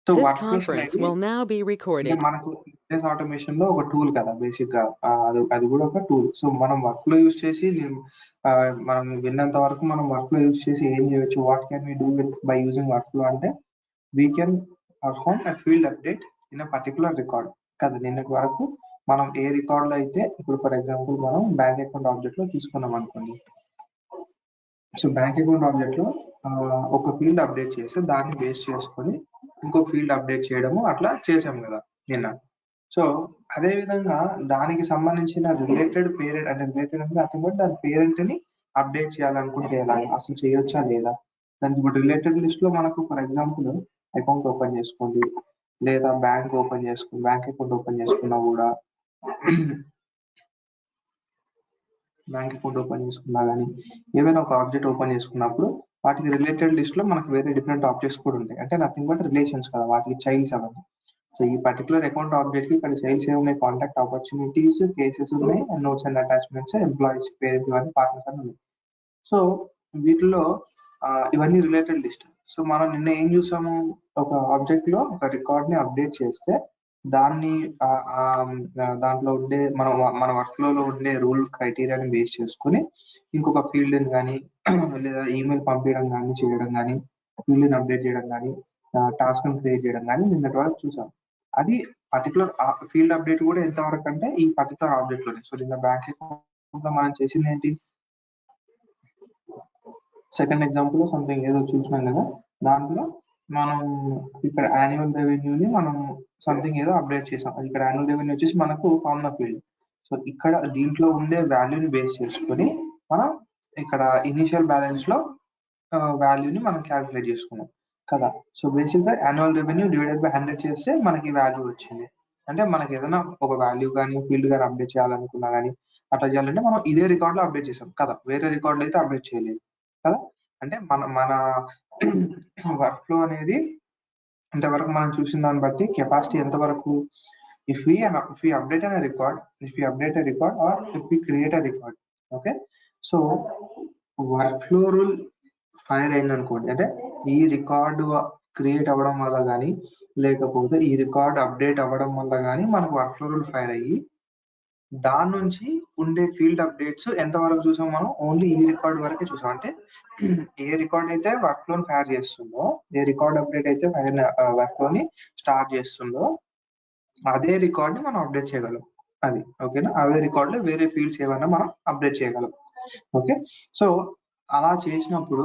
So This work flows conference అనేవి will now be అంటే recorded. మనకు బిజినెస్ ఆటోమేషన్ లో ఒక టూల్ కదా బేసిక్ గా. అది కూడా ఒక టూల్. సో మనం వర్క్ లో యూజ్ చేసి మనం విన్నంత వరకు మనం వర్క్ లో యూజ్ చేసి ఏం చేయొచ్చు, what can we do with by using work flow అంటే we can perform a field update in a particular record కదా. నిన్నటి వరకు మనం ఏ రికార్డ్ లో అయితే, ఇప్పుడు ఫర్ ఎగ్జాంపుల్ మనం బ్యాంక్ అకౌంట్ ఆబ్జెక్ట్ లో తీసుకున్నాం అనుకోండి. సో బ్యాంక్ అకౌంట్ ఆబ్జెక్ట్ లో ఒక ఫీల్డ్ అప్డేట్ చేసి దాన్ని బేస్ చేసుకొని ఇంకో ఫీల్డ్ అప్డేట్ చేయడము అట్లా చేసాం కదా నిన్న. సో అదే విధంగా దానికి సంబంధించిన రిలేటెడ్ పేరెంట్ అంటే రిలేటెడ్ అంటే అర్థం కూడా దాని పేరెంట్ ని అప్డేట్ చేయాలనుకుంటే ఎలా, అసలు చేయొచ్చా లేదా. దానికి ఇప్పుడు రిలేటెడ్ లిస్ట్ లో మనకు ఫర్ ఎగ్జాంపుల్ అకౌంట్ ఓపెన్ చేసుకోండి, లేదా బ్యాంక్ అకౌంట్ ఓపెన్ చేసుకున్నా కూడా బ్యాంక్ అకౌంట్ ఓపెన్ చేసుకున్నా కానీ ఏమైనా ఒక ఆబ్జెక్ట్ ఓపెన్ చేసుకున్నప్పుడు వాటికి రిలేటెడ్ లిస్ట్ లో మనకు వేరే డిఫరెంట్ ఆబ్జెక్ట్స్ కూడా ఉంటాయి. అంటే నథింగ్ బట్ రిలేషన్స్ కదా, వాటికి చైల్డ్స్ అవన్నీ. సో ఈ పర్టికులర్ అకౌంట్ ఆబ్జెక్ట్ కి ఇక్కడ చైల్డ్స్ ఏమున్నాయి, కాంటాక్ట్ ఆపర్చునిటీస్, కేసెస్ ఉన్నాయి, and notes and attachments, employees parent ఇవన్నీ పార్ట్నర్స్ అని ఉన్నాయి. సో వీటిలో ఇవన్నీ రిలేటెడ్ లిస్ట్. సో మనం నిన్న ఏం చూసాము, ఒక ఆబ్జెక్ట్ లో ఒక రికార్డ్ ని అప్డేట్ చేస్తే దాన్ని దాంట్లో ఉండే మన వర్క్ ఫ్లో లో ఉండే రూల్ క్రైటీరియాని బేస్ చేసుకుని ఇంకొక ఫీల్డ్ ని కానీ లేదా ఈమెయిల్ పంపించడం కానీ చేయడం కానీ, ఫీల్డ్ ని అప్డేట్ చేయడం కానీ, టాస్క్ ని క్రియేట్ చేయడం కానీ నిన్నటి వరకు చూసాం. అది పర్టికులర్ ఫీల్డ్ అప్డేట్ కూడా ఎంతవరకు అంటే ఈ పర్టికులర్ ఆబ్జెక్ట్ లోనే. సో నిన్న బ్యాంక్ అకౌంట్ లో మనం చేసింది ఏంటి, సెకండ్ ఎగ్జాంపుల్ లో సంథింగ్ ఏదో చూసినాం కదా, దాంట్లో మనం ఇక్కడ యాన్యువల్ రెవెన్యూని మనం సంథింగ్ ఏదో అప్డేట్ చేసాం. ఇక్కడ యాన్యువల్ రెవెన్యూ వచ్చేసి మనకు ఫార్ములా ఫీల్డ్. సో ఇక్కడ దీంట్లో ఉండే వాల్యూని బేస్ చేసుకొని మనం ఇక్కడ ఇనిషియల్ బ్యాలెన్స్ లో వాల్యూని మనం క్యాలిక్యులేట్ చేసుకున్నాం కదా. సో బేసిక్ గా యాన్యువల్ రెవెన్యూ డివైడెడ్ బై 100 చేస్తే మనకి వాల్యూ వచ్చింది. అంటే మనకి ఏదైనా ఒక వాల్యూ కానీ ఫీల్డ్ కానీ అప్డేట్ చేయాలనుకున్నా కానీ అట్లా చేయాలంటే మనం ఇదే రికార్డ్ లో అప్డేట్ చేసాం కదా, వేరే రికార్డ్ లో అయితే అప్డేట్ చేయలేదు కదా. అంటే మన వర్క్ ఫ్లో అనేది ఇంతవరకు మనం చూసిన దాన్ని బట్టి కెపాసిటీ ఎంతవరకు, if we update a record, or if we create a record. Okay, so work flow rule fire అయింది అనుకోండి, అంటే ఈ రికార్డు క్రియేట్ అవ్వడం వల్ల కానీ లేకపోతే ఈ రికార్డ్ అప్డేట్ అవ్వడం వల్ల కానీ మనకు వర్క్ ఫ్లో రూల్ ఫైర్ అయ్యి దాని నుంచి ఉండే ఫీల్డ్ అప్డేట్స్ ఎంతవరకు చూసాం మనం, ఓన్లీ ఈ రికార్డ్ వరకే చూసాం. అంటే ఏ రికార్డ్ అయితే వర్క్ ఫ్లోని ఫైర్ చేస్తుందో, ఏ రికార్డ్ అప్డేట్ అయితే వర్క్ ఫ్లోని స్టార్ట్ చేస్తుందో అదే రికార్డ్ ని మనం అప్డేట్ చేయగలం. అది ఓకేనా, అదే రికార్డ్ లో వేరే ఫీల్డ్స్ ఏమైనా మనం అప్డేట్ చేయగలం. ఓకే, సో అలా చేసినప్పుడు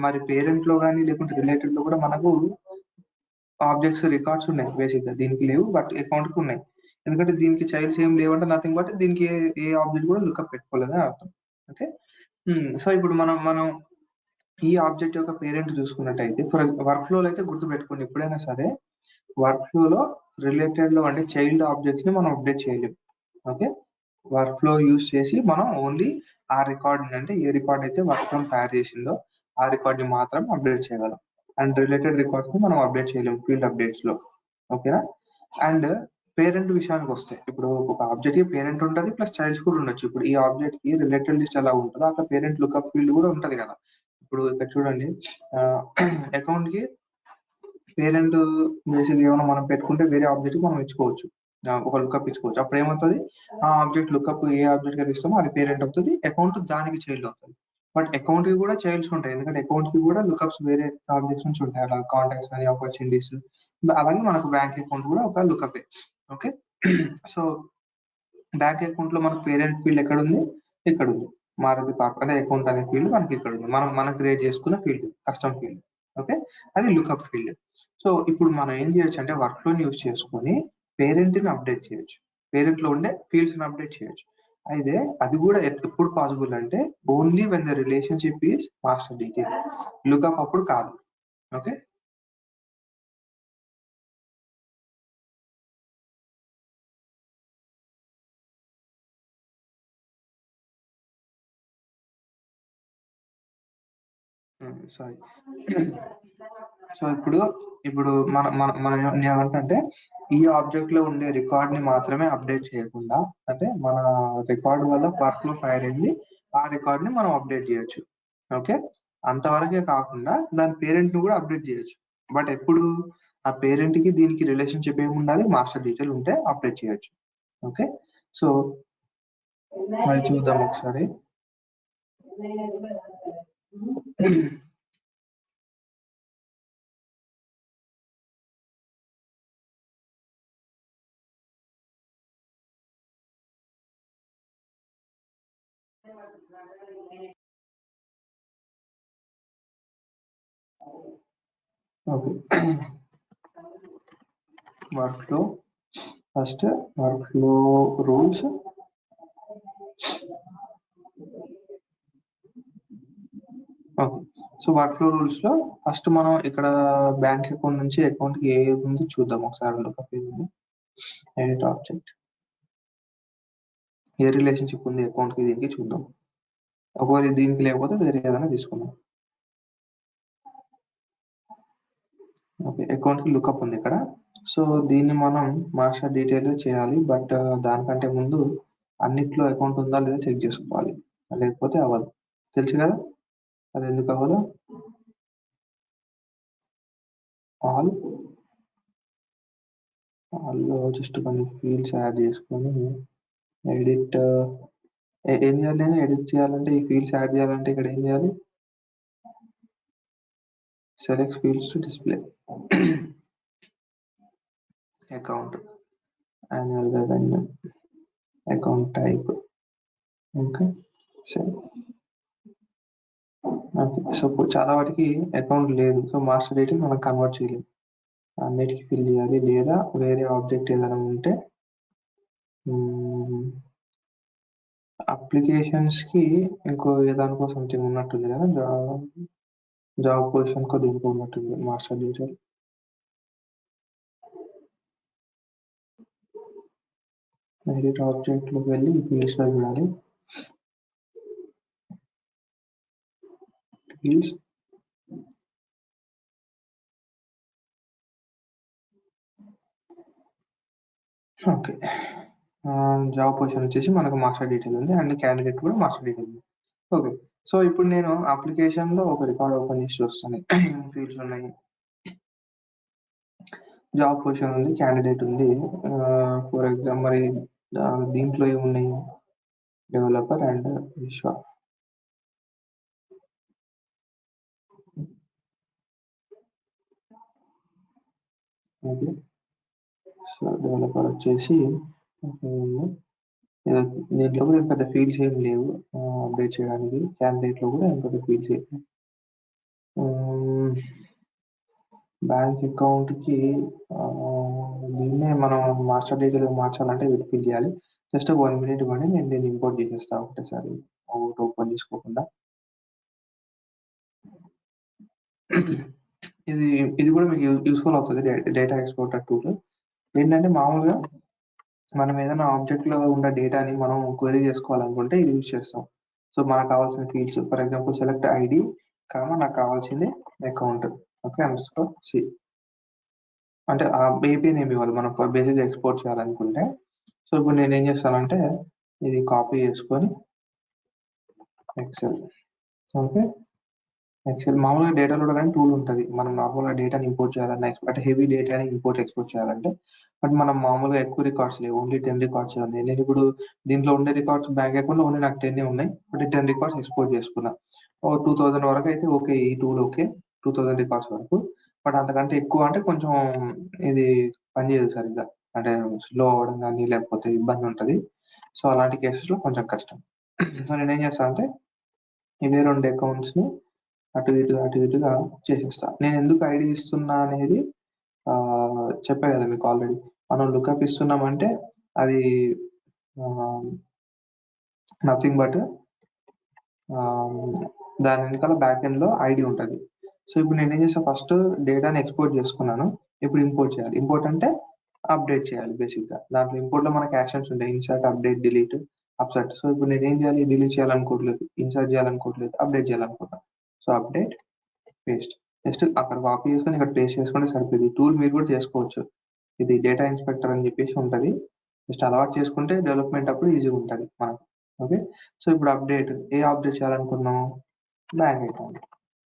మరి పేరెంట్ లో కానీ లేకుంటే రిలేటెడ్ లో కూడా మనకు ఆబ్జెక్ట్స్ రికార్డ్స్ ఉన్నాయి. బేసిక్ గా దీనికి లేవు, బట్ అకౌంట్ కి ఉన్నాయి. ఎందుకంటే దీనికి చైల్డ్స్ ఏం లేవంటే నథింగ్ బట్ దీనికి ఏ ఆబ్జెక్ట్ కూడా లుకప్ పెట్టుకోలేదని అర్థం. ఓకే, సో ఇప్పుడు మనం ఈ ఆబ్జెక్ట్ యొక్క పేరెంట్ చూసుకున్నట్టయితే వర్క్ ఫ్లో అయితే గుర్తు పెట్టుకోండి, ఎప్పుడైనా సరే వర్క్ ఫ్లో లో రిలేటెడ్ లో అంటే చైల్డ్ ఆబ్జెక్ట్స్ ని మనం అప్డేట్ చేయలేము. ఓకే, వర్క్ ఫ్లో యూజ్ చేసి మనం ఓన్లీ ఆ రికార్డ్ అంటే ఏ రికార్డ్ అయితే వర్క్ ఫ్లో తయారు చేసిందో ఆ రికార్డ్ ని మాత్రం అప్డేట్ చేయగలం. అండ్ రిలేటెడ్ రికార్డ్స్ ని మనం అప్డేట్ చేయలేము ఫీల్డ్ అప్డేట్స్ లో. ఓకేనా, అండ్ పేరెంట్ విషయానికి వస్తే ఇప్పుడు ఒక ఆబ్జెక్ట్ కి పేరెంట్ ఉంటుంది ప్లస్ చైల్డ్స్ కూడా ఉండొచ్చు. ఇప్పుడు ఈ ఆబ్జెక్ట్ కి రిలేటెడ్ లిస్ట్ ఎలా ఉంటుందో అక్కడ పేరెంట్ లుకప్ ఫీల్డ్ కూడా ఉంటది కదా. ఇప్పుడు ఇక్కడ చూడండి, అకౌంట్ కి పేరెంట్ బేసిక్ ఏమైనా మనం పెట్టుకుంటే వేరే ఆబ్జెక్ట్ మనం ఇచ్చుకోవచ్చు, ఒక లుకప్ ఇచ్చుకోవచ్చు. అప్పుడు ఏమవుతుంది, ఆ ఆబ్జెక్ట్ లుకప్ ఏ ఆబ్జెక్ట్ గా ఇస్తామో అది పేరెంట్ అవుతుంది, అకౌంట్ దానికి చైల్డ్ అవుతుంది. బట్ అకౌంట్ కి కూడా చైల్డ్స్ ఉంటాయి, ఎందుకంటే అకౌంట్ కి కూడా లుకప్స్ వేరే ఆబ్జెక్ట్స్ నుంచి ఉంటాయి. అలా కాంటాక్ట్స్ కానీ ఆపర్చునిటీస్, అలాగే మనకు బ్యాంక్ అకౌంట్ కూడా ఒక lookup. Okay, so bank account లో మనకు పేరెంట్ ఫీల్డ్ ఎక్కడ ఉంది, ఇక్కడ ఉంది. మారుతి పార్క్ అనే అకౌంట్ అనే ఫీల్డ్ మనకి ఇక్కడ ఉంది, మనం క్రియేట్ చేసుకున్న ఫీల్డ్, కస్టమ్ ఫీల్డ్. ఓకే, అది లుకప్ ఫీల్డ్. సో ఇప్పుడు మనం ఏం చేయొచ్చు అంటే వర్క్ ఫ్లోని యూజ్ చేసుకొని పేరెంట్ ని అప్డేట్ చేయొచ్చు, పేరెంట్ లో ఉండే ఫీల్డ్స్ ని అప్డేట్ చేయొచ్చు. అయితే అది కూడా ఎప్పుడు పాసిబుల్ అంటే only when the relationship is master detail, lookup అప్పుడు కాదు. Okay, sorry. సో ఇప్పుడు మనం ఏమంటే ఈ ఆబ్జెక్ట్ లో ఉండే రికార్డ్ ని మాత్రమే అప్డేట్ చేయకుండా, అంటే మన రికార్డ్ వల్ల వర్క్ లో ఫైర్ అయింది ఆ రికార్డ్ ని మనం అప్డేట్ చేయొచ్చు. ఓకే, అంతవరకే కాకుండా దాని పేరెంట్ ని కూడా అప్డేట్ చేయొచ్చు. బట్ ఎప్పుడు ఆ పేరెంట్ కి దీనికి రిలేషన్షిప్ ఏమి ఉండాలి, మాస్టర్ డీటెయిల్ ఉంటే అప్డేట్ చేయొచ్చు. ఓకే, సో అది చూద్దాం ఒకసారి. Okay, work flow first, work flow rules. Okay, so work flow rules లో ఫస్ట్ మనం ఇక్కడ బ్యాంక్ అకౌంట్ నుంచి అకౌంట్ కి ఏ ఉంది చూద్దాం ఒకసారి. ఎడిట్ ఆబ్జెక్ట్, ఏ రిలేషన్షిప్ ఉంది అకౌంట్ కి దీనికి చూద్దాం. ఒకవేళ దీనికి లేకపోతే వేరే ఏదైనా తీసుకుందాం. ఓకే, అకౌంట్ కి లుకప్ ఉంది ఇక్కడ. సో దీన్ని మనం మాస్టర్ డీటెయిల్ చేయాలి, బట్ దానికంటే ముందు అన్నిట్లో అకౌంట్ ఉందా లేదా చెక్ చేసుకోవాలి, లేకపోతే అవ్వదు. తెలుసు కదా అది ఎందుకు అవ్వదు. ఆల్లో జస్ట్ కొన్ని ఫీల్డ్స్ యాడ్ చేసుకొని ఎడిట్, ఏం చేయాలి, నేను ఎడిట్ చేయాలంటే ఈ ఫీల్డ్స్ యాడ్ చేయాలంటే ఇక్కడ ఏం చేయాలి, select fields to display, account, annual revenue, account type. Okay, సరే. ఓకే, సో చాలా వాటికి అకౌంట్ లేదు, సో మాస్టర్ డీటెయిల్ మనం కన్వర్ట్ చేయలేదు, అన్నిటికీ ఫిల్ చేయాలి. లేదా వేరే ఆబ్జెక్ట్ ఏదైనా ఉంటే అప్లికేషన్స్ కి ఇంకో ఏదానికో సంథింగ్ ఉన్నట్టుంది కదా, జాబ్ పొజిషన్ కో దీనికి ఉన్నట్టుంది మాస్టర్ డీటెయిల్. ఎడిట్ ఆబ్జెక్ట్ లోకి వెళ్ళి ఫీల్డ్స్ లో చూడాలి. ఫీల్డ్స్, ఓకే, జాబ్ పొజిషన్ వచ్చేసి మనకు మాస్టర్ డీటెయిల్ ఉంది అండ్ క్యాండిడేట్ కూడా మాస్టర్ డీటెయిల్ ఉంది. ఓకే, సో ఇప్పుడు నేను అప్లికేషన్ లో ఒక రికార్డ్ ఓపెన్ చేసి చూస్తాను. ఫీల్డ్స్ ఉన్నాయి, జాబ్ పొజిషన్ ఉంది, క్యాండిడేట్ ఉంది. ఫర్ ఎగ్జాంపుల్ మరి దీంట్లో ఏమున్నాయి, డెవలపర్ అండ్ విశ్వ. ఓకే, సో డెవలపర్ వచ్చేసి దీంట్లో కూడా పెద్ద ఫీల్డ్స్ ఏం లేవు అప్డేట్ చేయడానికి. క్యాండిడేట్ లో కూడా పెద్ద ఫీల్డ్స్ ఏం బ్యాంక్ అకౌంట్ కి దీన్నే మనం మాస్టర్ డీటెయిల్ మార్చాలంటే ఫిల్ చేయాలి. జస్ట్ 1 minute ఇవ్వండి, నేను దీన్ని ఇంపోర్ట్ చేసేస్తాను ఒకటేసారి, ఒకటి ఓపెన్ చేసుకోకుండా. ఇది ఇది కూడా మీకు యూస్ఫుల్ అవుతుంది, డేటా ఎక్స్పోర్టర్ టూల్. ఏంటంటే మామూలుగా మనం ఏదైనా ఆబ్జెక్ట్ లో ఉన్న డేటాని మనం క్వెరీ చేసుకోవాలనుకుంటే ఇది యూజ్ చేస్తాం. సో మనకు కావాల్సిన fields, for example select ID comma నాకు కావాల్సింది అకౌంట్. ఓకే, సి అంటే ఆ ఏపీ నేమ్ ఇవ్వాలి మనం బేసిక్గా ఎక్స్పోర్ట్ చేయాలనుకుంటే. సో ఇప్పుడు నేను ఏం చేస్తానంటే ఇది కాపీ చేసుకొని ఎక్సెల్. ఓకే, ఎక్సెల్ మామూలుగా డేటా లోడర్ అని టూల్ ఉంటుంది. మనం నార్మల్గా డేటాని ఇంపోర్ట్ చేయాలన్నా, అంటే హెవీ డేటాని ఇంపోర్ట్ ఎక్స్పోర్ట్ చేయాలంటే, బట్ మనం మామూలుగా ఎక్కువ రికార్డ్స్ లేవు, ఓన్లీ 10 రికార్డ్స్ ఉన్నాయి. నేను ఇప్పుడు దీంట్లో ఉండే రికార్డ్స్ బ్యాంక్ అకౌంట్ ఓన్లీ నాకు 10 ఉన్నాయి, బట్ 10 రికార్డ్స్ ఎక్స్పోర్ట్ చేసుకున్నా. 2000 వరకు అయితే ఓకే, ఈ టూల్ ఓకే, 2000 రికార్డ్స్ వరకు. బట్ అంతకంటే ఎక్కువ అంటే కొంచెం ఇది పనిచేయదు సరిగ్గా, అంటే స్లో అవ్వడం కానీ లేకపోతే ఇబ్బంది ఉంటుంది. సో అలాంటి కేసెస్లో కొంచెం కష్టం. సో నేను ఏం చేస్తాను అంటే ఇవే 2 అకౌంట్స్ని అటు ఇటుగా చేసేస్తా. నేను ఎందుకు ఐడి ఇస్తున్నా అనేది చెప్పా కదా మీకు ఆల్రెడీ. మనం లుకప్ ఇస్తున్నామంటే అది నథింగ్ బట్ దాని వెనకాల బ్యాక్ ఎండ్ లో ఐడి ఉంటుంది. సో ఇప్పుడు నేను ఏం చేస్తాను, ఫస్ట్ డేటాని ఎక్స్పోర్ట్ చేసుకున్నాను, ఇప్పుడు ఇంపోర్ట్ చేయాలి. ఇంపోర్ట్ అంటే అప్డేట్ చేయాలి బేసిక్ గా. దాంట్లో ఇంపోర్ట్ లో మనకి యాక్షన్స్ ఉంటాయి, insert, update, delete, upset. So ఇప్పుడు నేను ఏం చేయాలి, డిలీట్ చేయాలనుకోవట్లేదు, ఇన్సర్ట్ చేయాలనుకోవట్లేదు, అప్డేట్ చేయాలనుకుంటున్నాను. సో అప్డేట్, పేస్ట్, జస్ట్ అక్కడ కాపీ చేసుకొని ఇక్కడ పేస్ట్ చేసుకుంటే సరిపోయింది. టూల్ మీరు కూడా చేసుకోవచ్చు, ఇది డేటా ఇన్స్పెక్టర్ అని చెప్పేసి ఉంటుంది. జస్ట్ అలవాటు చేసుకుంటే డెవలప్మెంట్ అప్పుడు ఈజీగా ఉంటుంది మనకు. ఓకే, సో ఇప్పుడు అప్డేట్, ఏ అప్డేట్ చేయాలనుకున్నాం, బ్యాంక్ అకౌంట్,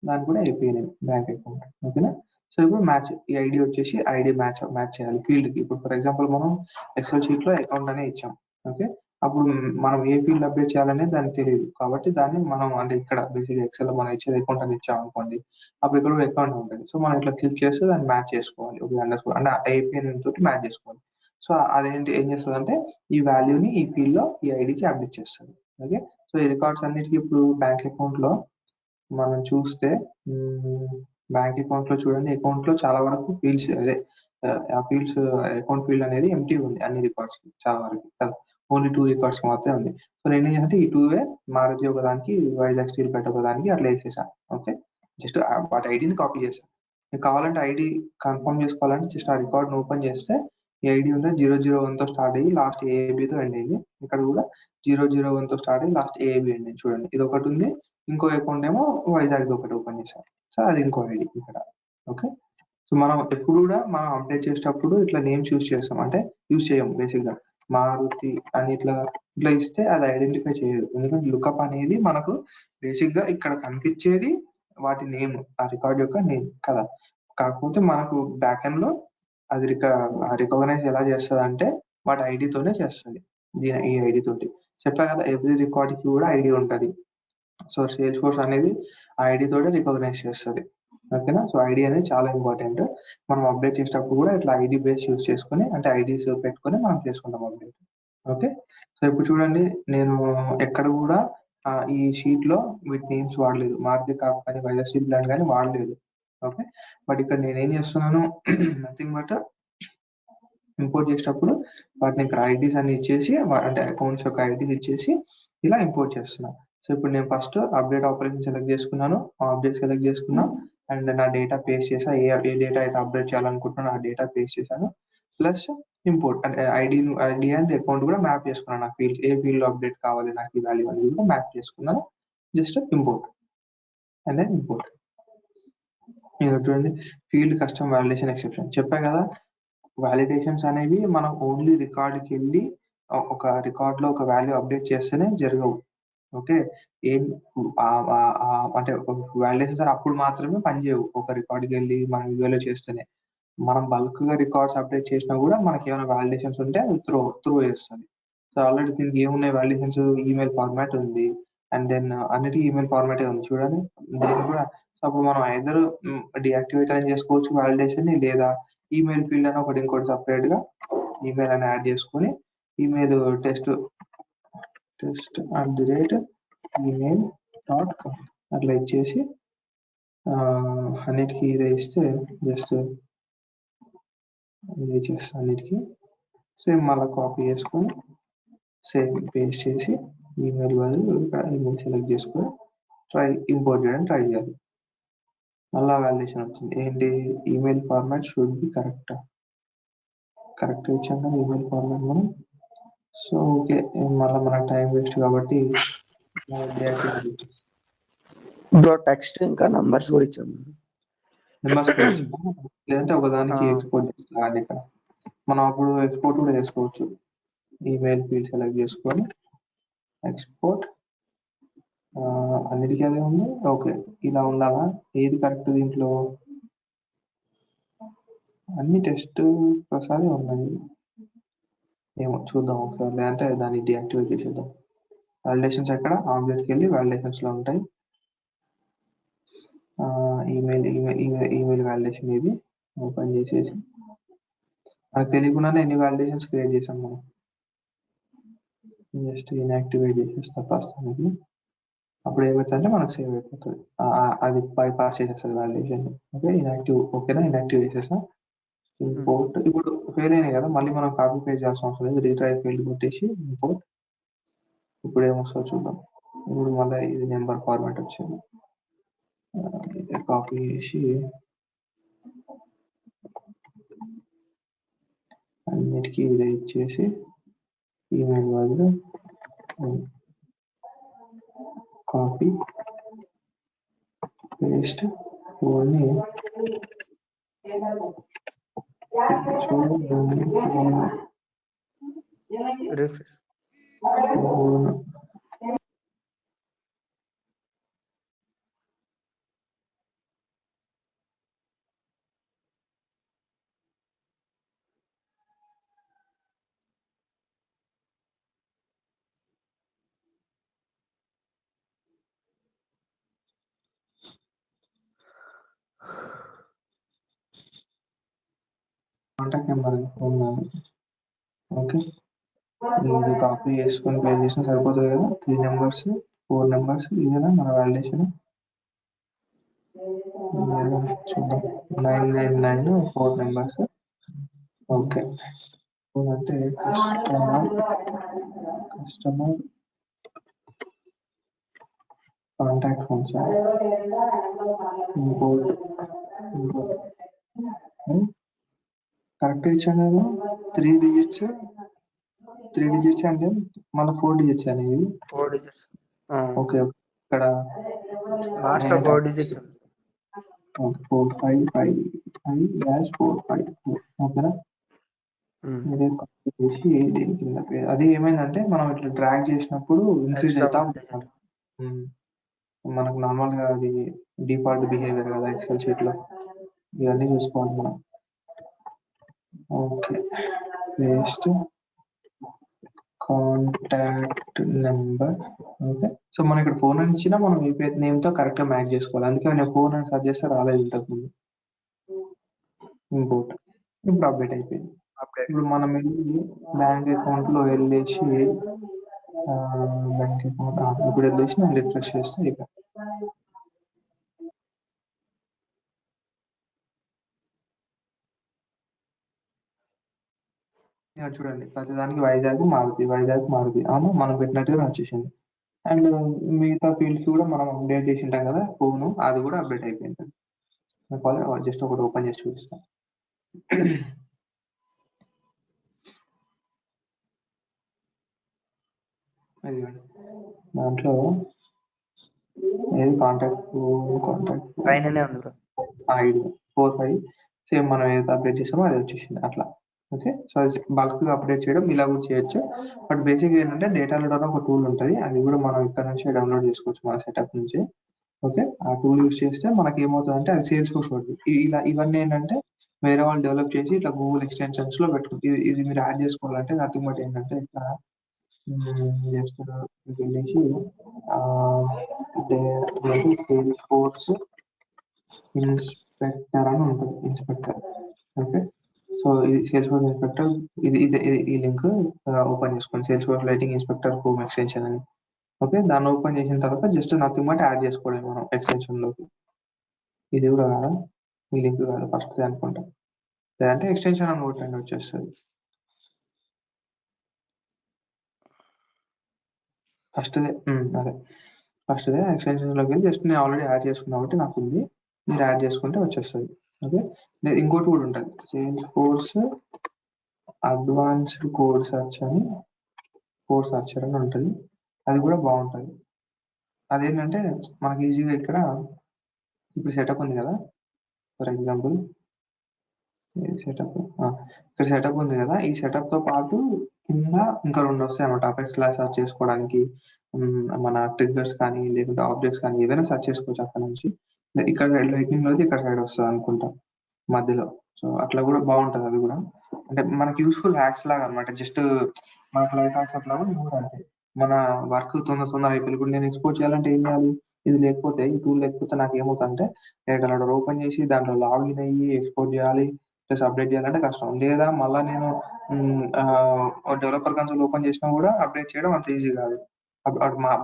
దాని కూడా అయిపోయినాయి బ్యాంక్ అకౌంట్. ఓకేనా, సో ఇప్పుడు మ్యాచ్ ఈ ఐడి వచ్చేసి ఐడి మ్యాచ్ చేయాలి ఫీల్డ్కి. ఇప్పుడు ఫర్ ఎగ్జాంపుల్ మనం ఎక్సెల్ షీట్లో అకౌంట్ అనే ఇచ్చాం. ఓకే, అప్పుడు మనం ఏ ఫీల్డ్ అప్డేట్ చేయాలనేది దానికి తెలియదు. కాబట్టి దాన్ని మనం అంటే ఇక్కడ బేసిక్గా ఎక్సెల్ మనం ఇచ్చేది అకౌంట్ అని ఇచ్చాం అనుకోండి, అప్పుడు ఇక్కడ అకౌంట్ ఉంటుంది. సో మనం ఇట్లా క్లిక్ చేస్తే దాన్ని మ్యాచ్ చేసుకోవాలి. ఒక అండర్స్కోర్ అంటే ఐపీఎన్ తోటి మ్యాచ్ చేసుకోవాలి. సో అదేంటి ఏం చేస్తుంది అంటే ఈ వాల్యూని ఈ ఫీల్డ్లో ఈ ఐడికి అప్డేట్ చేస్తుంది. ఓకే, సో ఈ రికార్డ్స్ అన్నిటికీ ఇప్పుడు బ్యాంక్ అకౌంట్లో మనం చూస్తే బ్యాంక్ అకౌంట్ లో చూడండి, అకౌంట్ లో చాలా వరకు ఫీల్డ్స్ అదే ఆ ఫీల్డ్స్ అకౌంట్ ఫీల్డ్ అనేది ఎంటీ ఉంది అన్ని రికార్డ్స్ చాలా వరకు కదా, ఓన్లీ 2 రికార్డ్స్ మాత్రమే ఉంది. సో నేను ఏంటంటే ఈ 2 మారుతి ఒకదానికి వైజాగ్ స్టీల్ పెట్ట ఒకదానికి అట్లా వేసేసాను. ఓకే, జస్ట్ వాటి ఐడిని కాపీ చేశాను. మీకు కావాలంటే ఐడి కన్ఫర్మ్ చేసుకోవాలంటే జస్ట్ ఆ రికార్డ్ ఓపెన్ చేస్తే ఈ ఐడి ఉంటే 001 తో స్టార్ట్ అయ్యి లాస్ట్ ఏబితో ఎండ్ అయింది. ఇక్కడ కూడా 001 తో స్టార్ట్ అయ్యి లాస్ట్ ఏబి ఎండ్ అయింది. చూడండి ఇది ఒకటి ఉంది, ఇంకో అకౌంట్ ఏమో వైజాగ్ ఒకటి ఓపెన్ చేశాం. సో అది ఇంకో ఐడి ఇక్కడ. ఓకే, సో మనం ఎప్పుడు కూడా మనం అప్డేట్ చేసేటప్పుడు ఇట్లా నేమ్స్ యూజ్ చేస్తాం, అంటే యూజ్ చేయం బేసిక్గా మారుతి అని ఇట్లా ఇట్లా ఇస్తే అది ఐడెంటిఫై చేయదు. ఎందుకంటే లుకప్ అనేది మనకు బేసిక్గా ఇక్కడ కనిపించేది వాటి నేమ్, ఆ రికార్డ్ యొక్క నేమ్ కదా. కాకపోతే మనకు బ్యాక్ ఎండ్ లో అది రికగ్నైజ్ ఎలా చేస్తుంది అంటే వాటి ఐడితోనే చేస్తుంది. ఈ ఐడి తోటి చెప్పా కదా, ఎవ్రీ రికార్డ్ కి కూడా ఐడి ఉంటుంది. సో సేల్స్ ఫోర్స్ అనేది ఐడి తోటే రికగ్నైజ్ చేస్తుంది. ఓకేనా, సో ఐడి అనేది చాలా ఇంపార్టెంట్. మనం అప్డేట్ చేసేటప్పుడు కూడా ఇట్లా ఐడి బేస్ యూస్ చేసుకుని అంటే ఐడీస్ పెట్టుకొని మనం చేసుకుంటాం అప్డేట్. ఓకే, సో ఇప్పుడు చూడండి నేను ఎక్కడ కూడా ఈ షీట్ లో వీటి నేమ్స్ వాడలేదు, మారుతి కాప్ కానీ వైజాగ్ స్టీల్ ప్లాంట్ కానీ వాడలేదు. ఓకే, బట్ ఇక్కడ నేను ఏం చేస్తున్నాను నథింగ్ బట్ ఇంపోర్ట్ చేసేటప్పుడు వాటిని ఇక్కడ ఐడీస్ అని ఇచ్చేసి అంటే అకౌంట్స్ యొక్క ఐడీస్ ఇచ్చేసి ఇలా ఇంపోర్ట్ చేస్తున్నా. సో ఇప్పుడు నేను ఫస్ట్ అప్డేట్ ఆపరేషన్ సెలెక్ట్ చేసుకున్నాను, ఆబ్జెక్ట్ సెలెక్ట్ చేసుకున్నా అండ్ నా డేటా పేస్ట్ చేసా, ఏ డేటా అయితే అప్డేట్ చేయాలనుకుంటున్నాను ఆ డేటా పేస్ట్ చేశాను. ప్లస్ ఇంపోర్ట్ అంటే ఐడి అండ్ అకౌంట్ కూడా మ్యాప్ చేసుకున్నాను. నాకు ఫీల్డ్ ఏ ఫీల్డ్ అప్డేట్ కావాలి నాకు ఈ వాల్యూ అనేది కూడా మ్యాప్ చేసుకున్నాను. Just import and then import. చూడండి ఫీల్డ్ కస్టమ్ వాలిడేషన్ ఎక్సెప్షన్ చెప్పా కదా, వాలిడేషన్స్ అనేవి మనం ఓన్లీ రికార్డ్కి వెళ్ళి ఒక రికార్డ్ లో ఒక వాల్యూ అప్డేట్ చేస్తేనే జరగవు. ఓకే, ఏం అంటే వాలిడేషన్స్ అప్పుడు మాత్రమే పనిచేయవు. ఒక రికార్డ్కి వెళ్ళి మనం ఇవేలో చేస్తేనే, మనం బల్క్ గా రికార్డ్స్ అప్డేట్ చేసినా కూడా మనకి ఏమైనా వాలిడేషన్స్ ఉంటే అది త్రో చేస్తుంది. సో ఆల్రెడీ దీనికి ఏమున్నాయి వాలిడేషన్స్, ఈమెయిల్ ఫార్మాట్ ఉంది అండ్ దెన్ అన్నిటికీ ఈమెయిల్ ఫార్మాట్ ఉంది చూడండి. దీన్ని కూడా సో అప్పుడు మనం ఐదర్ డియాక్టివేట్ అని చేసుకోవచ్చు వాలిడేషన్, లేదా ఈమెయిల్ ఫీల్డ్ అని ఒకటి ఇంకోటి సపరేట్ గా ఈమెయిల్ అని యాడ్ చేసుకొని ఈమెయిల్ test@email.com అట్లా ఇచ్చేసి అన్నిటికీ ఇదే ఇస్తే జస్ట్ ఇది చేస్తాను అన్నిటికీ. సేమ్ మళ్ళీ కాపీ చేసుకొని సేమ్ పేస్ట్ చేసి ఈమెయిల్ బదులు ఇక్కడ ఈమెయిల్ సెలెక్ట్ చేసుకొని ఇంపోర్ట్ చేయడానికి ట్రై చేయాలి. మళ్ళీ వాలిడేషన్ వచ్చింది ఏంటి, email format should be correct ఇచ్చాం కదా ఈమెయిల్ ఫార్మాట్ మనం. సో ఓకే, మళ్ళీ మన టైం వేస్ట్ కాబట్టి బ్రో టెక్స్ట్ ఇంకా నంబర్స్ కూడా ఇచ్చాము, లేదంటే ఒకదానికి ఎక్స్పోర్ట్ చేస్తాను. ఇక్కడ మనం అప్పుడు ఎక్స్పోర్ట్ కూడా చేసుకోవచ్చు. ఈమెయిల్ ఫీల్డ్ సెలెక్ట్ చేసుకొని ఎక్స్పోర్ట్ అన్నిటికీ అదే ఉంది. ఓకే, ఇలా ఉండాలా, ఏది కరెక్ట్ దీంట్లో అన్ని టెస్ట్ ప్రసాద్ ఉన్నాయి ఏమో చూద్దాం ఒకసారి, లేదంటే దాన్ని డియాక్టివేట్ చేసేద్దాం. వాలిడేషన్స్ ఎక్కడ ఆబ్జెక్ట్కి వెళ్ళి వాలిడేషన్స్ లో ఉంటాయి. ఈమెయిల్ వాలిడేషన్ ఇది ఓపెన్ చేసేసి మనకు తెలియకుండానే ఎన్ని వాలిడేషన్స్ క్రియేట్ చేసాం మనం. జస్ట్ ఇన్యాక్టివేట్ చేసేస్తా ప్రస్తుతానికి. అప్పుడు ఏమవుతుందంటే మనకు సేవ్ అయిపోతుంది, అది బైపాస్ చేసేస్తుంది వాలిడేషన్. ఓకే ఇన్యాక్టివ్, ఓకేనా ఇన్యాక్టివ్ చేసేసా. ఇంపోర్ట్ ఇప్పుడు ఫెయిల్ అయినాయి కదా, మళ్ళీ మనం కాపీ పేస్ట్ చేయాల్సిన అవసరం లేదు. రీట్రైవ్ ఫీల్డ్ కొట్టేసి ఇంపోర్ట్. ఇప్పుడు ఏమొస్తుందో చూద్దాం. ఇప్పుడు మళ్ళీ ఇది నెంబర్ ఫార్మాట్ వచ్చింది, కాపీ చేసి అన్నిటికీ ఇదే ఇచ్చేసి ఈమెయిల్ బదులు కాపీ పేస్ట్ ఫోన్ని కాంటాక్ట్ నెంబర్ ఓకే, ఇది కాపీ చేసుకొని పే చేసిన సరిపోతుంది కదా. 3 నెంబర్స్ 4 నెంబర్స్ ఇదేనా మన వాలిడేషన్. చూద్దాం 999 4 నెంబర్స్. ఓకే, అంటే customer contact function import correct ఇచ్చాను కదా. 3 డిజిట్స్ అంటే మన 4 డిజిట్స్ అనేవి. 4 digits. ఓకే, ఇక్కడ లాస్ట్ లో 4 digits. 4555-454 ఓకేనా. చేసి దీని కింద అది ఏమైందంటే మనం ఇట్లా డ్రాగ్ చేసినప్పుడు ఇంక్రీజ్ అవుతా ఉంటుంది. మనకు నార్మల్ గా అది డిఫాల్ట్ బిహేవియర్ కదా ఎక్సెల్ షీట్ లో, ఇవన్నీ చూసుకోవాలి మనం. Okay, paste contact number. Okay, so మనం ఇక్కడ ఫోన్ అని ఇచ్చినా మనం యూపీఐ నేమ్ తో కరెక్ట్ గా మ్యాచ్ చేసుకోవాలి. అందుకే నేను ఫోన్ అని సర్చ్ చేస్తే రాలేదు ఇంతకుముందు. ఇంపోర్ట్ ఇప్పుడు అప్డేట్ అయిపోయింది. ఇప్పుడు మనం వెళ్ళి బ్యాంక్ అకౌంట్ లో వెళ్ళేసి బ్యాంక్ అకౌంట్ ఇప్పుడు వెళ్ళేసి నేను రిఫ్రెష్ చేస్తే ఇక చూడండి ప్రతిదానికి వైజాగ్ మారుతి అవును మనం పెట్టినట్టుగా వచ్చేసింది. అండ్ మిగతా ఫీల్డ్స్ కూడా మనం అప్డేట్ చేసి ఉంటాం కదా ఫోన్, అది కూడా అప్డేట్ అయిపోయింది. జస్ట్ ఒకటి ఓపెన్ చేసి చూపిస్తాను. దాంట్లో ఏది కాంటాక్ట్ పైననే ఉంది బ్రో. 45 సేమ్ మనం ఏదైతే అప్డేట్ చేసామో అది వచ్చేసింది అట్లా. ఓకే, సో బల్క్ గా అప్డేట్ చేయడం ఇలా కూడా చేయొచ్చు. బట్ బేసిక్ ఏంటంటే డేటా లోడర్ ఒక టూల్ ఉంటుంది, అది కూడా మనం ఇక్కడ నుంచి డౌన్లోడ్ చేసుకోవచ్చు మన సెటప్ నుంచి. ఓకే, ఆ టూల్ యూస్ చేస్తే మనకి ఏమవుతుందంటే అది సేల్స్ ఫోర్స్ పడుతుంది. ఇలా ఇవన్నీ ఏంటంటే వేరే వాళ్ళు డెవలప్ చేసి ఇట్లా గూగుల్ ఎక్స్టెన్షన్స్ లో పెట్టుకుంటుంది. ఇది మీరు యాడ్ చేసుకోవాలంటే నథింగ్ బట్ ఏంటంటే ఇట్లా జస్ట్ వెళ్ళేసి సేల్స్ ఫోర్స్ ఇన్స్పెక్టర్ అని ఉంటుంది, ఇన్స్పెక్టర్. ఓకే, సో ఇది సేల్స్ ఫోర్స్ ఇన్స్పెక్టర్. ఈ లింక్ ఓపెన్ చేసుకోండి, sales force lighting inspector home extension అని. ఓకే, దాన్ని ఓపెన్ చేసిన తర్వాత జస్ట్ నథింగ్ బట్ యాడ్ చేసుకోవడం మనం ఎక్స్టెన్షన్ లోకి. ఇది కూడా కాదా, ఈ లింక్ కాదు ఫస్ట్ అనుకుంటా, లేదంటే ఎక్స్టెన్షన్ అని కొట్టండి వచ్చేస్తుంది. ఫస్ట్దే ఎక్స్టెన్షన్ లోకి వెళ్ళి జస్ట్ నేను ఆల్రెడీ యాడ్ చేసుకున్నా కాబట్టి నాకు ఉంది, మీరు యాడ్ చేసుకుంటే వచ్చేస్తుంది. ఓకే, ఇంకోటి కూడా ఉంటుంది, sales force advanced code search అని ఉంటుంది, అది కూడా బాగుంటుంది. అదేంటంటే మనకి ఈజీగా ఇక్కడ ఇప్పుడు సెటప్ ఉంది కదా, ఫర్ ఎగ్జాంపుల్ ఇక్కడ సెటప్ ఉంది కదా, ఈ సెటప్ తో పాటు కింద ఇంకా 2 వస్తాయి అన్నమాట. అపెక్స్ లా సర్చ్ చేసుకోవడానికి మన ట్రిగ్గర్స్ కానీ లేకుంటే ఆబ్జెక్ట్స్ కానీ ఏదైనా సర్చ్ చేసుకోవచ్చు అక్కడ నుంచి. ఇక్కడ లైటింగ్ లో ఇక్కడ సైడ్ వస్తుంది అనుకుంటా మధ్యలో. సో అట్లా కూడా బాగుంటది, అది కూడా అంటే మనకి యూస్ఫుల్ హ్యాక్స్ లాగా అనమాట. జస్ట్ మనకు లైఫ్ హ్యాక్స్ అట్లా కూడా కూడా అంతే. మన వర్క్ తొందర అయిపోయింది. ఇప్పుడు నేను ఎక్స్పోర్ట్ చేయాలంటే ఏం చేయాలి, ఇది లేకపోతే ఈ టూల్ లేకపోతే నాకు ఏమవుతుందంటే డేటా లోడర్ ఓపెన్ చేసి దాంట్లో లాగిన్ అయ్యి ఎక్స్పోర్ట్ చేయాలి ప్లస్ అప్డేట్ చేయాలంటే కష్టం. లేదా మళ్ళీ నేను డెవలపర్ కన్సోల్ ఓపెన్ చేసినా కూడా అప్డేట్ చేయడం అంత ఈజీ కాదు,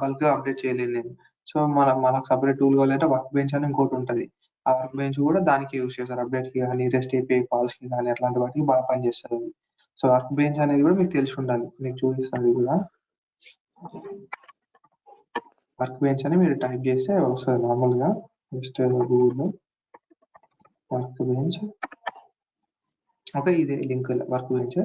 బల్క్ గా అప్డేట్ చేయలేను నేను. సో మనకు సపరేట్ టూల్ కావాలంటే వర్క్ బెంచ్ అని ఇంకోటి ఉంటుంది. ఆ వర్క్ బెంచ్ కూడా దానికి యూస్ చేస్తారు, అప్డేట్ కి కానీ రెస్ట్ ఏపీఐ కాల్స్ కి కానీ అట్లాంటి వాటికి బాగా పనిచేస్తుంది. సో వర్క్ బెంచ్ అనేది కూడా మీకు తెలిసి ఉండాలి, మీకు చూపిస్తుంది కూడా. వర్క్ బెంచ్ అని మీరు టైప్ చేస్తే వస్తుంది నార్మల్ గా, జస్ట్ గూగుల్లో వర్క్ బెంచ్. ఓకే, ఇదే లింక్ వర్క్ బెంచ్,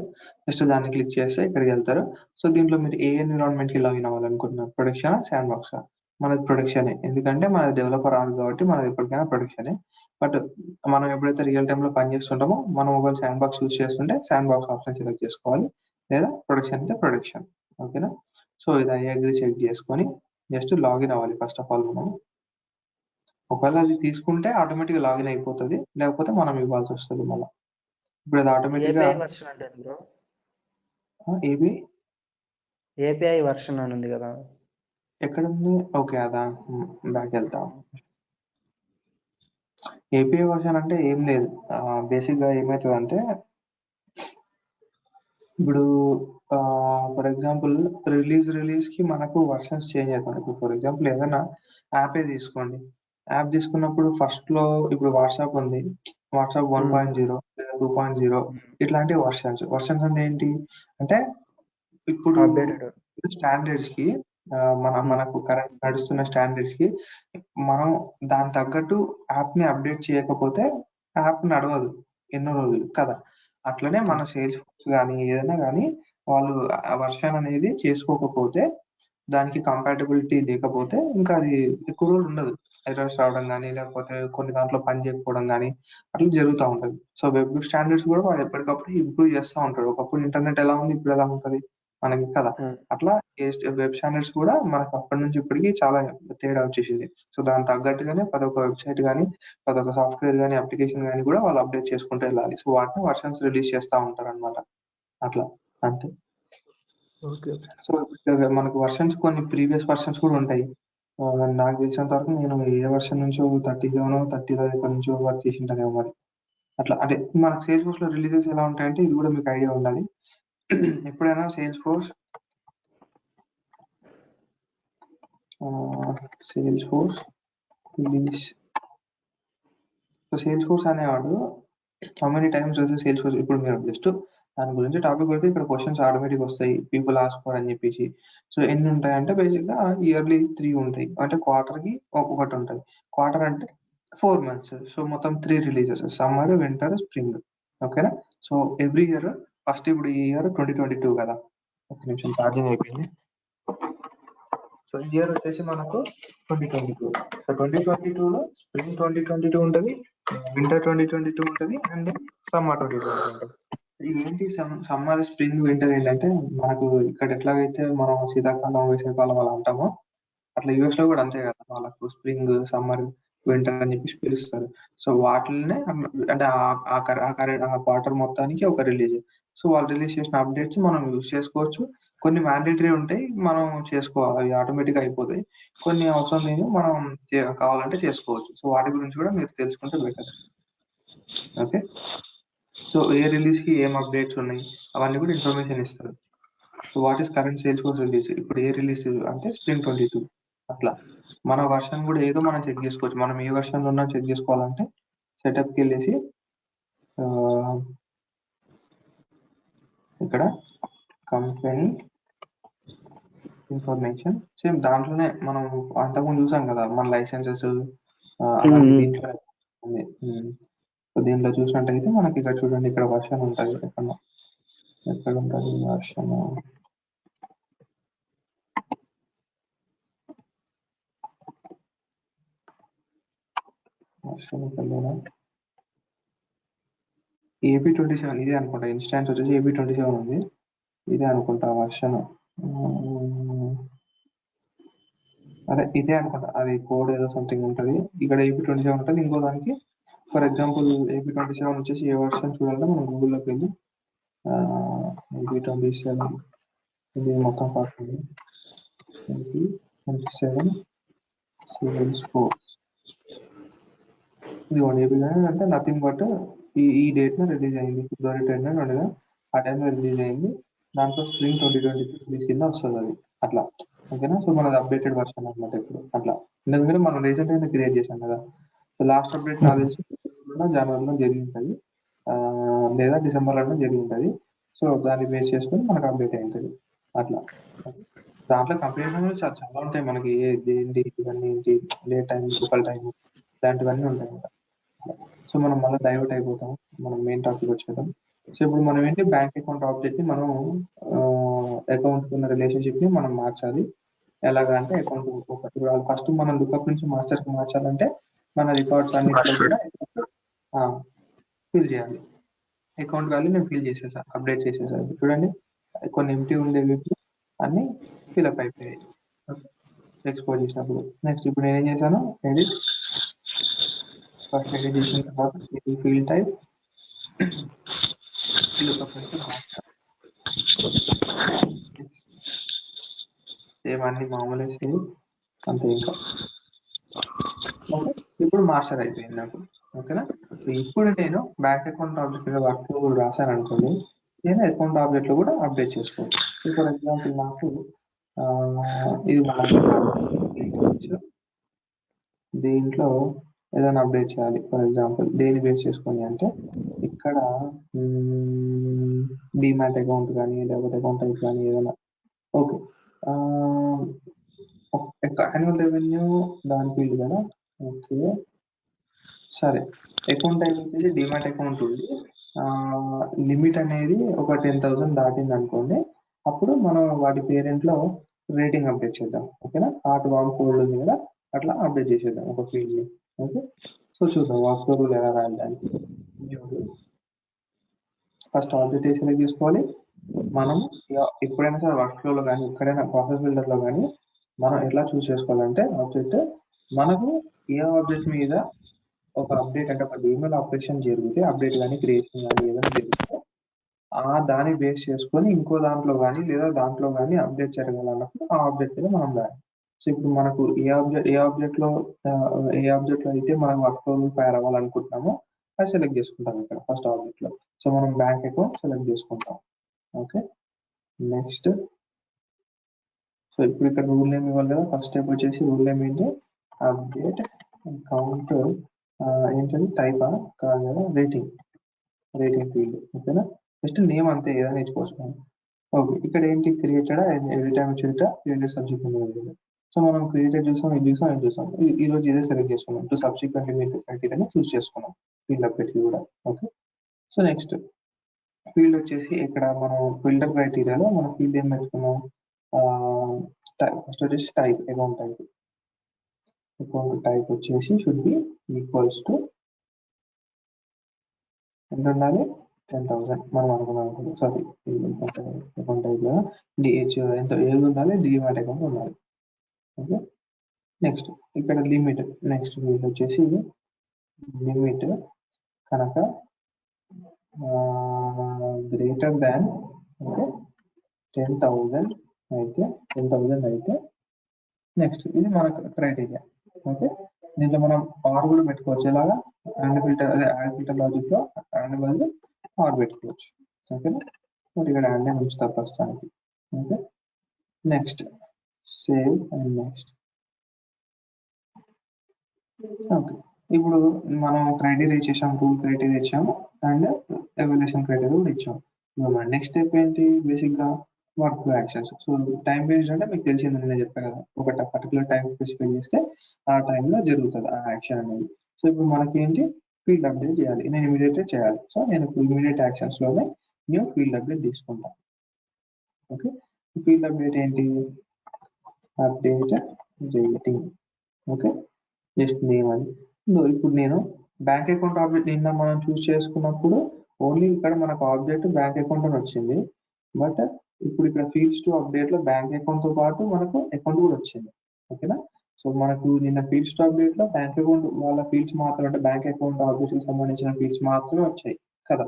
జస్ట్ దాన్ని క్లిక్ చేస్తే ఇక్కడికి వెళ్తారు. సో దీంట్లో మీరు ఏ ఎన్విరాన్మెంట్ కి లాగిన్ అవ్వాలనుకుంటున్నారు, ప్రొడక్షన్ శాండ్ బాక్స్? మనది ప్రొడక్షనే, ఎందుకంటే మనది డెవలపర్ ఆర్ కాబట్టి మనది ఎప్పటికైనా ప్రొడక్షనే. బట్ మనం ఎప్పుడైతే రియల్ టైమ్ లో పని చేస్తుంటామో మనం ఒకవేళ శాండ్ బాక్స్ యూస్ చేస్తుంటే శాండ్ బాక్స్ ఆప్షన్ సెలెక్ట్ చేసుకోవాలి, లేదా ప్రొడక్షన్ అయితే ప్రొడక్షన్. ఓకేనా, సో ఇది అగ్రి చెక్ చేసుకొని జస్ట్ లాగిన్ అవ్వాలి ఫస్ట్ ఆఫ్ ఆల్ మనం. ఒకవేళ అది తీసుకుంటే ఆటోమేటిక్ లాగిన్ అయిపోతుంది, లేకపోతే మనం ఇవ్వాల్సి వస్తుంది మళ్ళీ. ఇప్పుడు అది ఆటోమేటిక్ గా ఏపీఐ వర్షన్ అని ఉంది కదా, ఎక్కడ ఉంది? ఓకే, అదా బ్యాక్ వెళ్తాం. ఏపీఐ వర్షన్ అంటే ఏం లేదు, బేసిక్ గా ఏమవుతుంది అంటే ఇప్పుడు ఫర్ ఎగ్జాంపుల్ రిలీజ్ కి మనకు వర్షన్స్ చేంజ్ అవుతాయి. ఇప్పుడు ఫర్ ఎగ్జాంపుల్ ఏదైనా యాపే తీసుకోండి. యాప్ తీసుకున్నప్పుడు ఫస్ట్ లో ఇప్పుడు వాట్సాప్ ఉంది. వాట్సాప్ 1.0 లేదా 2.0 ఇట్లాంటి వర్షన్స్ అంటే ఏంటి అంటే ఇప్పుడు అప్డేటెడ్. స్టాండర్డ్స్ కి మనకు కరెంట్ నడుస్తున్న స్టాండర్డ్స్ కి మనం దాని తగ్గట్టు యాప్ ని అప్డేట్ చేయకపోతే యాప్ నడవదు ఎన్నో రోజులు కదా. అట్లనే మన సేల్స్ ఫోర్స్ కానీ ఏదైనా కానీ వాళ్ళు ఆ వర్షన్ అనేది చేసుకోకపోతే దానికి కంపాటబిలిటీ లేకపోతే ఇంకా అది ఎక్కువ రోజులు ఉండదు. ఎర్రర్స్ రావడం కానీ లేకపోతే కొన్ని దాంట్లో పని చేయకపోవడం కానీ అట్లా జరుగుతూ ఉంటది. సో వెబ్ స్టాండర్డ్స్ కూడా వాడు ఎప్పటికప్పుడు ఇంప్రూవ్ చేస్తూ ఉంటాడు. ఒకప్పుడు ఇంటర్నెట్ ఎలా ఉంది, ఇప్పుడు ఎలా ఉంటది మనకి కదా. అట్లా వెబ్ స్టాండర్డ్స్ కూడా మనకు అప్పటి నుంచి ఇప్పటికి చాలా తేడా వచ్చేసింది. సో దానికి తగ్గట్టుగానే ప్రతి ఒక్క వెబ్సైట్ కానీ ప్రతి ఒక్క సాఫ్ట్వేర్ కానీ అప్లికేషన్ కానీ కూడా వాళ్ళు అప్డేట్ చేసుకుంటూ వెళ్ళాలి. సో వాటిని వర్షన్స్ రిలీజ్ చేస్తూ ఉంటారు అనమాట. అట్లా అంతే. ఓకే. సో మనకు వర్షన్స్ కొన్ని ప్రీవియస్ వర్షన్స్ కూడా ఉంటాయి. నాకు తెలిసినంత వరకు నేను ఏ వర్షన్ నుంచో 37 30లో ఎక్కడి నుంచో వర్క్ చేసింటానేమో మరి. అట్లా అంటే మనకు సేల్స్ ఫోర్స్ లో రిలీజెస్ ఎలా ఉంటాయంటే ఇది కూడా మీకు ఐడియా ఉండాలి. ఎప్పుడైనా sales force release. So sales force అనేవాడు హౌ మెనీ టైమ్స్ వస్తే సేల్స్ ఫోర్స్ ఇప్పుడు మీరు జస్ట్ దాని గురించి టాపిక్ పెడితే ఇక్కడ క్వశ్చన్స్ ఆటోమేటిక్ వస్తాయి పీపుల్ ఆస్క్ ఫర్ అని చెప్పేసి. సో ఎన్ని ఉంటాయంటే బేసిక్గా ఇయర్లీ 3 ఉంటాయి. అంటే క్వార్టర్ కి ఒకటి ఉంటుంది. క్వార్టర్ అంటే 4 months. సో మొత్తం 3 రిలీజెస్ సమ్మర్, వింటర్, స్ప్రింగ్. ఓకేనా. సో ఎవ్రీ ఇయర్ ఫస్ట్ ఇప్పుడు ఈ ఇయర్ 2022 కదా. ఒక నిమిషం ఛార్జింగ్ అయిపోయింది. సో ఈ ఇయర్ వచ్చేసి మనకు 2022. సో 2022లో స్ప్రింగ్ 2022 ఉంటుంది, వింటర్ 2022 ఉంటుంది అండ్ సమ్మర్ 2022 ఉంటుంది. ఏంటి సమ్మర్, స్ప్రింగ్, వింటర్ ఏంటంటే మనకు ఇక్కడ ఎట్లాగైతే మనం శీతాకాలం, వేసవికాలం అలా అంటామో అట్లా యూఎస్ లో కూడా అంతే కదా. వాళ్ళకు స్ప్రింగ్, సమ్మర్, వింటర్ అని చెప్పేసి పిలుస్తారు. సో వాటినే అంటే ఆ క్వార్టర్ మొత్తానికి ఒక రిలీజ్. సో వాళ్ళు రిలీజ్ చేసిన అప్డేట్స్ మనం యూజ్ చేసుకోవచ్చు. కొన్ని మ్యాండేటరీ ఉంటాయి, మనం చేసుకోవాలి, అవి ఆటోమేటిక్ అయిపోతాయి. కొన్ని అవసరం లేదు, మనం కావాలంటే చేసుకోవచ్చు. సో వాటి గురించి కూడా మీరు తెలుసుకుంటే బెటర్. ఓకే. సో ఏ రిలీజ్ కి ఏం అప్డేట్స్ ఉన్నాయి అవన్నీ కూడా ఇన్ఫర్మేషన్ ఇస్తారు. So what is current sales force release. ఇప్పుడు ఏ రిలీజ్ అంటే స్ప్రింగ్ 22. అట్లా మన వర్షన్ కూడా ఏదో మనం చెక్ చేసుకోవచ్చు. మనం ఏ వర్షన్ లో ఉన్నా చెక్ చేసుకోవాలంటే సెటప్ కి వెళ్ళేసి ఇక్కడ కంపెనీ ఇన్ఫర్మేషన్ సేమ్ దాంట్లోనే మనం అంతకుముందు చూసాం కదా మన లైసెన్సెస్ అవన్నీ దీంట్లో ఉంది. సో దీంట్లో చూసినట్టయితే మనకి ఇక్కడ చూడండి, ఇక్కడ వర్షన్ ఉంటుంది. ఎక్కడ ఉంటుంది వర్షన్? ఏపీ 27 ఇదే అనుకుంటా. ఇన్స్టాన్స్ వచ్చేసి ఏపీ 27 ఉంది, ఇదే అనుకుంటా వర్షన్. అదే ఇదే అనుకుంటా, అది కోడ్ ఏదో సంథింగ్ ఉంటుంది. ఇక్కడ ఏపీ 27 ఉంటుంది. ఇంకో దానికి ఫర్ ఎగ్జాంపుల్ ఏపీ 27 వచ్చేసి ఏ వర్షన్ చూడాలంటే మనం గూగుల్లోకి వెళ్ళి ఏపీ 27 ఇది మొత్తం కాకుండా ఏపీ 27 సేల్స్ ఫోర్స్ ఇది ఏపీ అంటే నథింగ్ బట్ ఈ డేట్ లో రిలీజ్ అయింది, ఫిబ్రవరి 10 ఉండగా ఆ టైంలో రిలీజ్ అయింది. దాంట్లో స్ప్రింగ్ 2022 రిలీజ్ కింద వస్తుంది అది. అట్లా ఓకేనా. సో మనది అప్డేటెడ్ వర్షన్ అనమాట ఇప్పుడు. అట్లా ఎందుకంటే మనం రీసెంట్ గా క్రియేట్ చేసాం కదా. సో లాస్ట్ అప్డేట్ నాకు తెలిసి జనవరిలో జరిగి ఉంటుంది, లేదా డిసెంబర్లో జరిగి ఉంటుంది. సో దాన్ని బేస్ చేసుకొని మనకు అప్డేట్ అయి ఉంటుంది. అట్లా దాంట్లో కంపెనీస్ చాలా ఉంటాయి మనకి, ఏంటి ఇవన్నీ ఏంటి, లేట్ టైం, లోకల్ టైం, ఇలాంటివన్నీ ఉంటాయి కదా. సో మనం మళ్ళీ డైవర్ట్ అయిపోతాం, మనం మెయిన్ టాపిక్ వచ్చేద్దాం. సో ఇప్పుడు మనం ఏంటి బ్యాంక్ అకౌంట్ ఆబ్జెక్ట్ ని మనం అకౌంట్ ఉన్న రిలేషన్షిప్ ని మనం మార్చాలి. ఎలాగా అంటే అకౌంట్ ఒకటి ఫస్ట్ మనం లుకప్ నుంచి మార్చాలంటే మన రికార్డ్స్ అన్నింటిలో కూడా ఫిల్ చేయాలి. అకౌంట్ వాల్యూ నేను ఫిల్ చేసేసా, అప్డేట్ చేసేసా. చూడండి కొన్ని ఎంటీ ఉండేవి అన్ని ఫిల్అప్ అయిపోయాయి ఎక్స్పోర్ట్ చేసినప్పుడు. నెక్స్ట్ ఇప్పుడు నేను ఏం చేశాను, ఎడిట్. ఫస్ట్ ఎడిట్ చేసిన తర్వాత ఫీల్డ్ టైప్ లుకప్ నుంచి సేమ్ అన్ని మామూలే, సేమ్ అంతే ఇంకా. ఓకే, ఇప్పుడు మాస్టర్ అయిపోయింది నాకు. ఓకేనా. ఇప్పుడు నేను బ్యాంక్ అకౌంట్ ఆబ్జెక్ట్ వర్క్ రాశాను అనుకోండి. నేను అకౌంట్ ఆబ్జెక్ట్ లో కూడా అప్డేట్ చేసుకోవచ్చు. సో ఫర్ ఎగ్జాంపుల్ నాకు ఇది దీంట్లో ఏదైనా అప్డేట్ చేయాలి. ఫర్ ఎగ్జాంపుల్ దేని బేస్ చేసుకొని అంటే ఇక్కడ డిమాట్ అకౌంట్ కానీ లేకపోతే అకౌంట్ టైప్ కానీ ఏదైనా ఓకే యాన్యువల్ రెవెన్యూ దాని ఫీల్డ్ కదా. ఓకే సరే అకౌంట్ టైప్ వచ్చేసి డిమాట్ అకౌంట్ ఉంది. లిమిట్ అనేది ఒక 10,000 దాటింది అనుకోండి, అప్పుడు మనం వాటి పేరెంట్లో రేటింగ్ అప్డేట్ చేద్దాం. ఓకేనా, ఆర్ట్ వామ్ కోడ్ ఉంది కదా, అట్లా అప్డేట్ చేసేద్దాం ఒక ఫీల్డ్ని. ఓకే సో చూద్దాం వర్క్ రూల్ ఎలా రాయడానికి. ఫస్ట్ ఆబ్జెక్ట్ సెలెక్ట్ చేసుకోవాలి. మనం ఎప్పుడైనా సరే వర్క్ ఫ్లోలో కానీ ఎక్కడైనా ప్రాసెస్ బిల్డర్లో కానీ మనం ఎట్లా చూస్ చేసుకోవాలంటే ఆబ్జెక్ట్ మనకు ఏ ఆబ్జెక్ట్ మీద ఒక అప్డేట్ అంటే ఒక ఈమెయిల్ ఆపరేషన్ జరిగితే అప్డేట్ కానీ క్రియేషన్ కానీ ఏదైనా జరిగితే దాన్ని బేస్ చేసుకొని ఇంకో దాంట్లో కానీ లేదా దాంట్లో కానీ అప్డేట్ జరగాలన్నప్పుడు ఆ ఆబ్జెక్ట్ మీద మనం రాయాలి. సో ఇప్పుడు మనకు ఏ ఆబ్జెక్ట్ లో అయితే మనం వర్క్ ఫ్లో ఫైర్ అవ్వాలనుకుంటున్నామో అది సెలెక్ట్ చేసుకుంటాం ఇక్కడ ఫస్ట్ ఆబ్జెక్ట్ లో. సో మనం బ్యాంక్ అకౌంట్ సెలెక్ట్ చేసుకుంటాం. ఓకే నెక్స్ట్ సో ఇప్పుడు ఇక్కడ రూల్ నేమ్ ఇవ్వాలి కదా. ఫస్ట్ స్టెప్ వచ్చేసి రూల్ నేమ్ ఏంటి, అప్డేట్ అకౌంట్ ఏంటంటే టైప్ కాదు కదా, రేటింగ్ ఫీల్డ్. ఓకేనా, జస్ట్ నేమ్ అంతే, ఏదైనా ఇచ్చుకోవచ్చు. ఓకే ఇక్కడ ఏంటి క్రియేటెడ్ ఎవ్రీ టైం వచ్చేట క్రియేటెడ్ సబ్జెక్ట్ ఉంది. సో మనం క్రియేటెడ్ చూసాం, ఇది చూసాం. ఈ రోజు ఇదే సెలెక్ట్ చేసుకున్నాం. టు సబ్సిక్వెంట్లీ మీరు క్రైటీరియాని చూస్ చేసుకున్నాం ఫీల్డ్ అప్డేట్ కూడా. ఓకే సో నెక్స్ట్ ఫీల్డ్ వచ్చేసి ఇక్కడ మనం ఫిల్టర్ క్రైటీరియాలో మనం ఫీల్డ్ ఏం పెట్టుకున్నాం, ఫస్ట్ వచ్చేసి టైప్ అకౌంట్ టైప్ వచ్చేసి షుడ్ బి ఈక్వల్స్ టు ఎంత ఉండాలి, 10,000 మనం అనుకున్నాం. సారీ అకౌంట్ టైప్ లో డిహెచ్ ఎంత ఏది ఉండాలి, డిమాట్ అకౌంట్ ఉండాలి. ఓకే నెక్స్ట్ ఇక్కడ లిమిట్, నెక్స్ట్ ఫీల్డ్ వచ్చేసి లిమిట్ కనుక గ్రేటర్ దాన్ ఓకే 10,000 అయితే నెక్స్ట్ ఇది మన క్రైటీరియా. ఓకే దీంట్లో మనం ఆర్ కూడా పెట్టుకోవచ్చు. ఎలాగా అండ్ ఫిల్టర్, అదే యాడ్ ఫిల్టర్ లాజిక్ లో అండ్ బదులు ఆర్ పెట్టుకోవచ్చు. ఓకేనా మరి ఇక్కడ అండ్ అని ఉంచుతా ప్రస్తుతానికి. Okay next save and next. Okay ఇప్పుడు మనం క్రైటీరియా ఇచ్చేసాం, రూల్ క్రైటీరియా ఇచ్చాము అండ్ ఎవాల్యుయేషన్ క్రైటీరియా కూడా ఇచ్చాము. నెక్స్ట్ స్టెప్ ఏంటి, బేసిక్ గా work flow actions. So time based అంటే మీకు తెలిసింది, నేను చెప్పాను కదా, ఒక పర్టికులర్ టైం స్పెసిఫై చేస్తే ఆ టైంలో జరుగుతుంది ఆ యాక్షన్ అనేది. సో ఇప్పుడు మనకి ఏంటి, ఫీల్డ్ అప్డేట్ చేయాలి, నేను ఇమీడియట్ చేయాలి. సో నేను ఇమీడియట్ యాక్షన్స్ లోనే న్యూ ఫీల్డ్ అప్డేట్ తీసుకుంటాను. ఓకే ఫీల్డ్ అప్డేట్ ఏంటి, update rating. Okay just name అది. ఇప్పుడు నేను బ్యాంక్ అకౌంట్ ఆబ్జెక్ట్ నిన్న మనం చూస్ చేసుకున్నప్పుడు ఓన్లీ ఇక్కడ మనకు ఆబ్జెక్ట్ బ్యాంక్ అకౌంట్ అని వచ్చింది. బట్ ఇప్పుడు ఇక్కడ ఫీల్డ్స్ టు అప్డేట్ లో బ్యాంక్ అకౌంట్ తో పాటు మనకు అకౌంట్ కూడా వచ్చింది. ఓకేనా సో మనకు నిన్న ఫీల్డ్స్ టు అప్డేట్ లో బ్యాంక్ అకౌంట్ వాళ్ళ ఫీల్డ్స్ మాత్రం, అంటే బ్యాంక్ అకౌంట్ ఆబ్జెక్ట్ కి సంబంధించిన ఫీల్డ్స్ మాత్రమే వచ్చాయి కదా.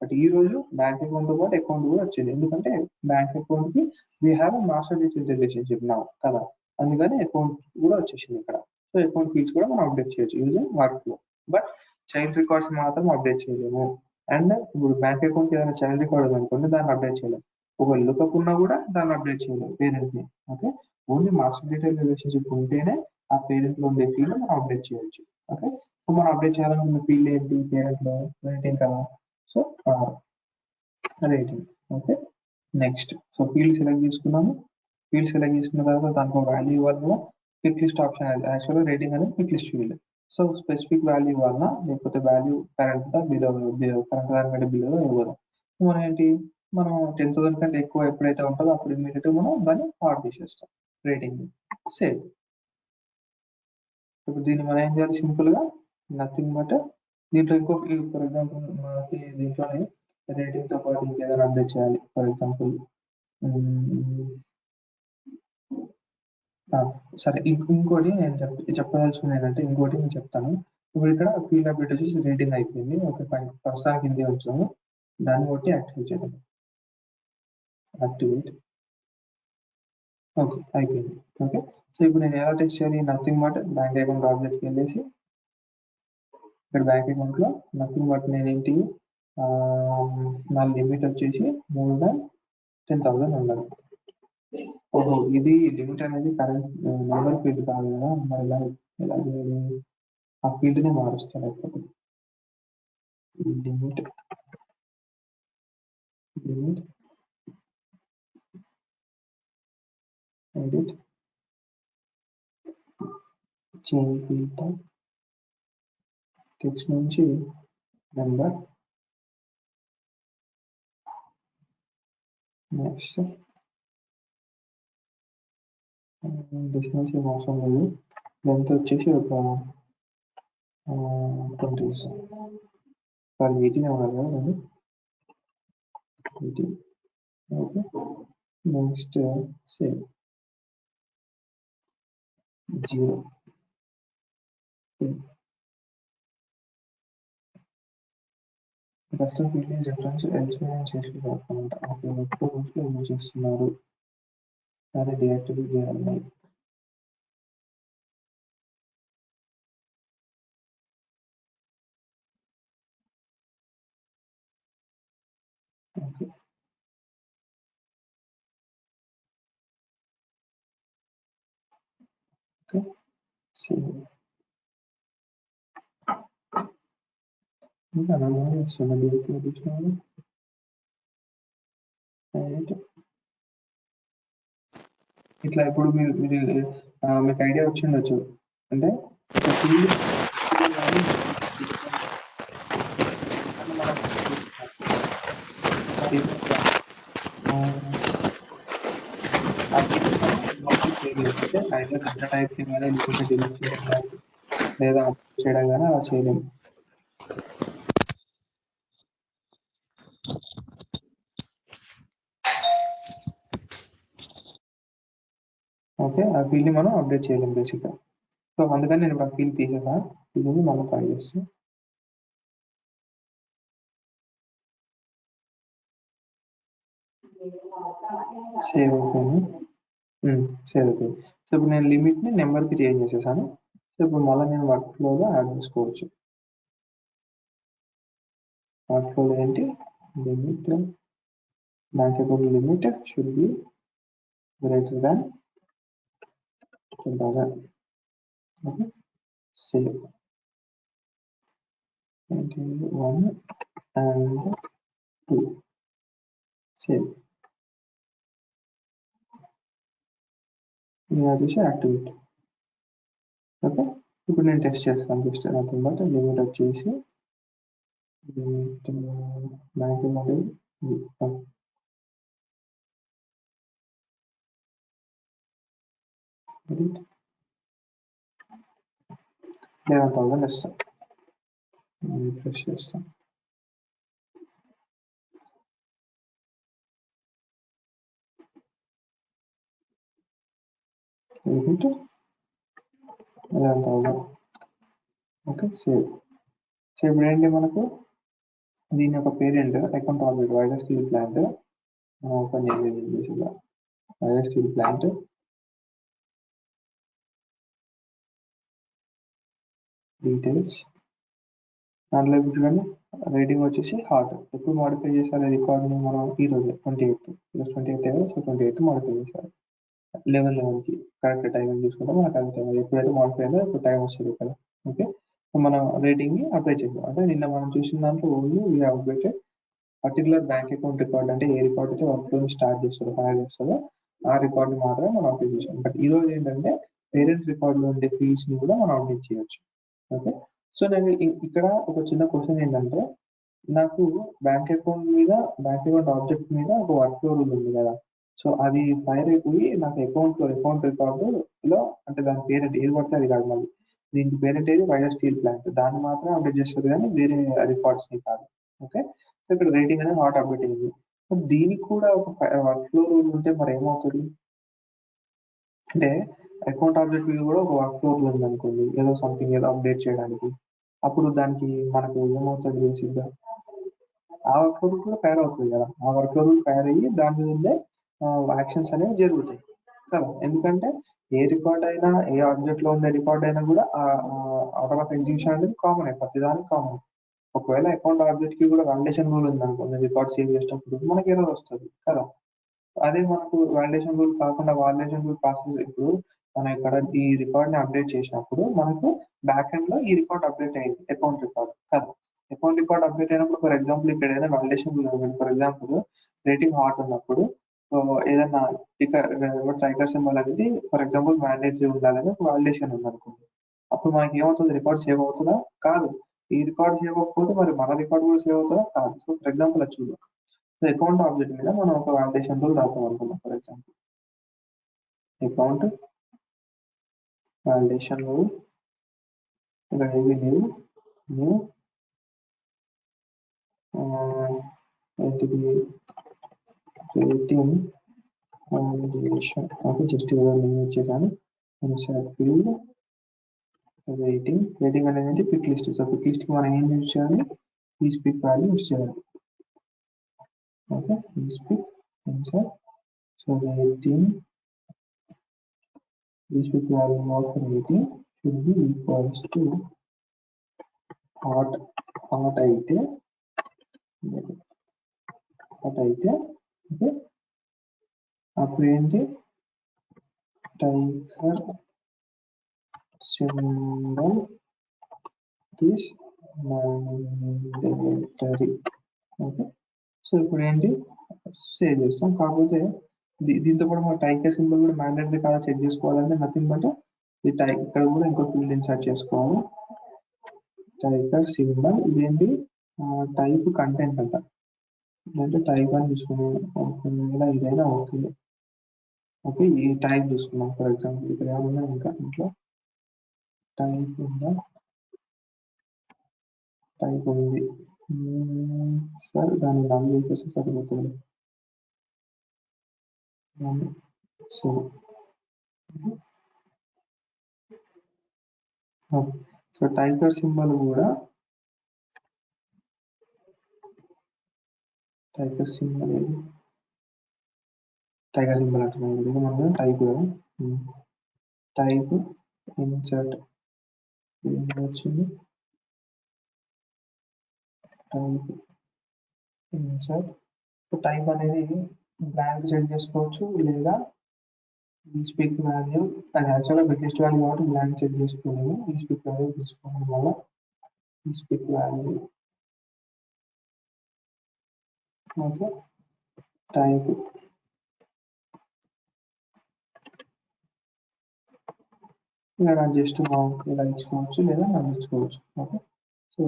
బట్ ఈ రోజు బ్యాంక్ అకౌంట్ తో పాటు అకౌంట్ కూడా వచ్చింది. ఎందుకంటే బ్యాంక్ అకౌంట్ కి we have master detail relationship now కదా, అందుకని అకౌంట్ కూడా వచ్చేసింది ఇక్కడ. సో అకౌంట్ ఫీల్డ్స్ కూడా మనం అప్డేట్ చేయొచ్చు using work flow. But child records మాత్రం అప్డేట్ చేయలేము. అండ్ ఇప్పుడు బ్యాంక్ అకౌంట్ ఏదైనా చైల్డ్ రికార్డ్ ఉందనుకోండి, దాన్ని అప్డేట్ చేయలేము. ఒక లుకప్ ఉన్నా కూడా దాన్ని అప్డేట్ చేయలేము పేరెంట్ ని. Okay only master detail relationship ఉంటేనే ఆ పేరెంట్ లో ఉండే ఫీల్డ్ మనం అప్డేట్ చేయొచ్చు. ఓకే సో మనం అప్డేట్ చేయాలనుకున్న ఫీల్డ్ ఏంటి, పేరెంట్ లో రేటింగ్ కదా. So rating. Okay next so field select చేసుకున్నాము. ఫీల్డ్ సెలెక్ట్ చేసుకున్న తర్వాత దానికి వాల్యూ ఇవ్వాలి కదా. క్విక్ లిస్ట్ ఆప్షన్ అది యాక్చువల్గా రేటింగ్ అనేది quick list field. So specific value ఇవ్వాలన్నా లేకపోతే వాల్యూ కరెంట్ బిలో కరెంట్ దానికంటే బిలో ఇవ్వదు. మనం ఏంటి, మనం 10,000 కంటే ఎక్కువ ఎప్పుడైతే ఉంటుందో అప్పుడు ఇమీడియట్ మనం దాన్ని ఆర్ట్ తీసేస్తాం రేటింగ్. సేవ్. ఇప్పుడు దీన్ని మనం ఏం చేయాలి, సింపుల్ గా నథింగ్ బట్ దీంట్లో ఇంకో ఫర్ ఎగ్జాంపుల్ మనకి దీంట్లోనే రేటింగ్ తో పాటు ఇంకేదైనా అప్డేట్ చేయాలి. ఫర్ ఎగ్జాంపుల్ సరే ఇంకోటి నేను చెప్పదలుచుకుంది ఏంటంటే, ఇంకోటి నేను చెప్తాను. ఇప్పుడు ఇక్కడ ఫీల్డ్ అప్డేట్ వచ్చేసి రేటింగ్ అయిపోయింది. ఓకే ఫైన్, ప్రస్తుతానికి ఇందే వచ్చాము. దాన్ని బట్టి యాక్టివేట్ చేద్దాం. యాక్టివేట్. ఓకే అయిపోయింది. ఓకే సో ఇప్పుడు నేను ఎలా టెస్ట్ చేయాలి, నథింగ్ బట్ బ్యాంక్ అకౌంట్ ఆబ్జెక్ట్కి వెళ్ళేసి ఇక్కడ బ్యాంక్ అకౌంట్ లో నథింగ్ బట్ నేను ఏంటి నా లిమిట్ వచ్చేసి మోర్ దాన్ 10,000 ఉండాలి. ఓహో, ఇది లిమిట్ అనేది కరెంట్ నెంబర్ ఫీల్డ్ కాదు కదా, మరి ఎలా చేయాలి? ఆ ఫీల్డ్ని మారుస్తాను. లేకపోతే limit edit change field type text నుంచి నెంబర్, నెక్స్ట్ డిస్టెన్స్ ఏం అవసరం లేదు, లెంత్ వచ్చేసి ఒక 20 సారీ 18 అవ్వాలి కదా నేను 18. Okay, next save 0. Custom field is reference elsewhere చేసి కాకుండా ఓకే ఎక్కువ రోజులు యూజ్ చేస్తున్నారు, అది డియాక్టివేట్ చేయాలి. Okay, okay save. ఇంకా నమోదు చేస్తున్నా డియాక్టివేట్ చేయాలి. ఇట్లా ఇప్పుడు మీరు మీకు ఐడియా వచ్చి ఉండొచ్చు, అంటే ఒక ఫీల్డ్ టైప్ చేయాలి, లేకపోతే డిలీట్ చేయడం కానీ లేదా అప్లోడ్ చేయడం కానీ అలా చేయలేము. ఓకే, ఆ ఫీల్డ్ని మనం అప్డేట్ చేయలేము బేసిక్గా. సో అందుకని నేను ఆ ఫీల్డ్ తీసేసా, ఫీల్డ్ని మళ్ళీ ట్రై చేస్తాను. సేవ్ అయిపోయింది. సేవ్ అయిపోయింది. సో ఇప్పుడు నేను లిమిట్ని నెంబర్కి చేంజ్ చేసేసాను. సో ఇప్పుడు మళ్ళీ నేను వర్క్ ఫ్లోలో యాడ్ చేసుకోవచ్చు. వర్క్ ఫ్లో ఏంటి, limit bank account limit should be greater than 10,000. Okay, save 1 and 2 save. నేను వచ్చేసి యాక్టివేట్. ఓకే, ఇప్పుడు నేను టెస్ట్ చేస్తాను. జస్ట్ నథింగ్ బట్ లిమిట్ వచ్చేసి బ్యాంక్ అకౌంట్ 11,000 ఇస్తాం. రిఫ్రెష్ చేస్తాం. లిమిట్ 11,000. Okay, save. సేవ్ ఏంటి, మనకు దీని యొక్క parent account object virus steel plant open చేసేది బేసిక్గా. వైరస్ స్టీల్ ప్లాంట్ డీటెయిల్స్ దాంట్లో చూడండి, రేటింగ్ వచ్చేసి హార్ట్. ఎప్పుడు మాడిఫై చేశారు రికార్డ్ని మనం ఈరోజు 28th, ఈరోజు 28th కదా, సో 28th మాడిఫై చేశారు. 11:11కి కరెక్ట్ టైమింగ్ చూసుకుంటే మనకు అది టైం ఎప్పుడైతే మాడిఫై అయిందో ఇప్పుడు టైం వస్తుంది ఇక్కడ. ఓకే, సో మనం రేటింగ్ని అప్లై చేసాం. అంటే నిన్న మనం చూసిన దాంట్లో only we have updated particular bank account record, అంటే ఏ రికార్డ్ అయితే వర్క్ ఫ్లోని స్టార్ట్ చేస్తుందో ఫైర్ చేస్తుందో ఆ రికార్డ్ని మాత్రమే మనం అప్డేట్ చేసాం. బట్ ఈ రోజు ఏంటంటే పేరెంట్ రికార్డులో ఉండే ఫీల్డ్స్ని కూడా మనం అప్డేట్ చేయొచ్చు. ఓకే, సో నేను ఇక్కడ ఒక చిన్న క్వశ్చన్ ఏంటంటే, నాకు బ్యాంక్ అకౌంట్ మీద బ్యాంక్ అకౌంట్ ఆబ్జెక్ట్ మీద ఒక వర్క్ ఫ్లో రూల్ ఉంది కదా, సో అది ఫైర్ అయిపోయి నాకు అకౌంట్ రికార్డులో అంటే దాని పేరెంట్ ఏది పడితే అది కాదు, మళ్ళీ దీనికి పేరెంట్ ఏది వైరస్ స్టీల్ ప్లాంట్, దాన్ని మాత్రం అప్డేట్ చేస్తుంది కానీ వేరే రికార్డ్స్ని కాదు. ఓకే, సో ఇక్కడ రేటింగ్ అనేది హాట్ అప్డేట్ అయింది. దీనికి కూడా ఒక వర్క్ ఫ్లో రూల్ ఉంటే మరి ఏమవుతుంది అంటే, అకౌంట్ ఆబ్జెక్ట్ మీద కూడా ఒక వర్క్ ఫ్లో రూల్ ఉంది అనుకోండి, ఏదో సంథింగ్ ఏదో అప్డేట్ చేయడానికి, అప్పుడు దానికి మనకు ఏమవుతుంది బేసిక్గా ఆ వర్క్ ఫ్లో రూల్ కూడా ఫైర్ అవుతుంది కదా, ఆ వర్క్ ఫ్లో రూల్ ఫైర్ అయ్యి దాని మీద ఉండే యాక్షన్స్ అనేవి జరుగుతాయి కదా. ఎందుకంటే ఏ రికార్డ్ అయినా ఏ ఆబ్జెక్ట్ లో ఉండే రికార్డ్ అయినా కూడా ఆర్డర్ ఆఫ్ ఎగ్జిక్యూషన్ అనేది కామన్, ప్రతిదానికి కామన్. ఒకవేళ అకౌంట్ ఆబ్జెక్ట్ కి కూడా వాలిడేషన్ రూల్ ఉంది అనుకోండి, రికార్డ్ సేవ్ చేసేటప్పుడు మనకి ఎర్రర్ వస్తుంది కదా. అదే మనకు వాలిడేషన్ రూల్ కాకుండా వాలిడేషన్ రూల్ ప్రాసెస్ ఇప్పుడు మనం ఇక్కడ ఈ రికార్డ్ ని అప్డేట్ చేసినప్పుడు మనకు బ్యాక్ ఎండ్ లో ఈ రికార్డ్ అప్డేట్ అయింది అకౌంట్ రికార్డ్ కదా. అకౌంట్ రికార్డ్ అప్డేట్ అయినప్పుడు ఫర్ ఎగ్జాంపుల్ ఇక్కడ ఏదైనా validation rule for example rating hot ఉన్నప్పుడు ఏదైనా ట్రైగర్ సింబల్ అనేది ఫర్ ఎగ్జాంపుల్ మ్యాండేటరీ ఉండాలని ఒక వాలిడేషన్ ఉంది అనుకోండి. అప్పుడు మనకి ఏమవుతుంది, రికార్డ్ సేవ్ అవుతుందా? కాదు. ఈ రికార్డ్ సేవ్ అవ్వకపోతే మరి మన రికార్డ్ కూడా సేవ్ అవుతుందా? కాదు. సో ఫర్ ఎగ్జాంపుల్ అది చూద్దాం. సో అకౌంట్ ఆబ్జెక్ట్ మీద మనం ఒక వాలిడేషన్ రూల్ రాద్దాం అనుకున్నాం. For example account validation rule ఇక్కడ ఏమి లేవు, న్యూ ఏంటిది రేటింగ్ వాలిడేషన్ ఓకే, జస్ట్ ఇచ్చేసాను. ఫీల్డ్ రేటింగ్ అనేది pick list. So pick list కి మనం ఏం యూజ్ చేయాలి, ఈ స్పిక్ వాల్యూ యూజ్ చేయాలి. Okay, ISPICKVAL insert. So rating ఈ spick value of rating should be equals to hot అయితే ఓకే, అప్పుడు ఏంటి, tiger symbol is mandatory. Okay, so ఇప్పుడు ఏంటి సేవ్ చేస్తాం. కాకపోతే దీంతో కూడా మన టైగర్ సింబల్ కూడా మ్యాండేటరీ కాదా చెక్ చేసుకోవాలంటే నథింగ్ బట్ ఈ ఇక్కడ కూడా ఇంకో ఫీల్డ్ ఇన్సర్ట్ చేసుకోవాలి. టైగర్ సింబల్ ఇదేంటి టైప్ కంటెంట్ అంట, అంటే టైప్ అని తీసుకున్నాం ఇదైనా ఓకే. ఓకే, ఈ టైప్ తీసుకున్నాం. ఫర్ ఎగ్జాంపుల్ ఇక్కడ ఏమన్నా ఇంకా ఇంట్లో టైప్ ఉందా, టైప్ ఉంది సార్, దాన్ని రన్ చేసేసి సరిపోతుంది. సో టైగర్ సింబల్ కూడా టైగర్ సింబల్ అంటున్నాం. ఇది మనం టైప్ కదా, టైప్ ఇన్సర్ట్ వచ్చింది. టైప్ ఇన్సర్ట్ టైప్ అనేది బ్లాంక్ చెక్ చేసుకోవచ్చు, లేదా ఈ స్పిక్ వాల్యూ అది యాక్చువల్గా బిగ్గెస్ట్ వాల్యూ కాబట్టి బ్లాంక్ చెక్ చేసుకోలేము. ఈ స్పిక్ వాల్యూ తీసుకోవడం వల్ల ఈ స్పిక్ వాల్యూ ఓకే టైప్ ఇలా జస్ట్ ఇలా ఇచ్చుకోవచ్చు, లేదా మనం ఇచ్చుకోవచ్చు. ఓకే, సో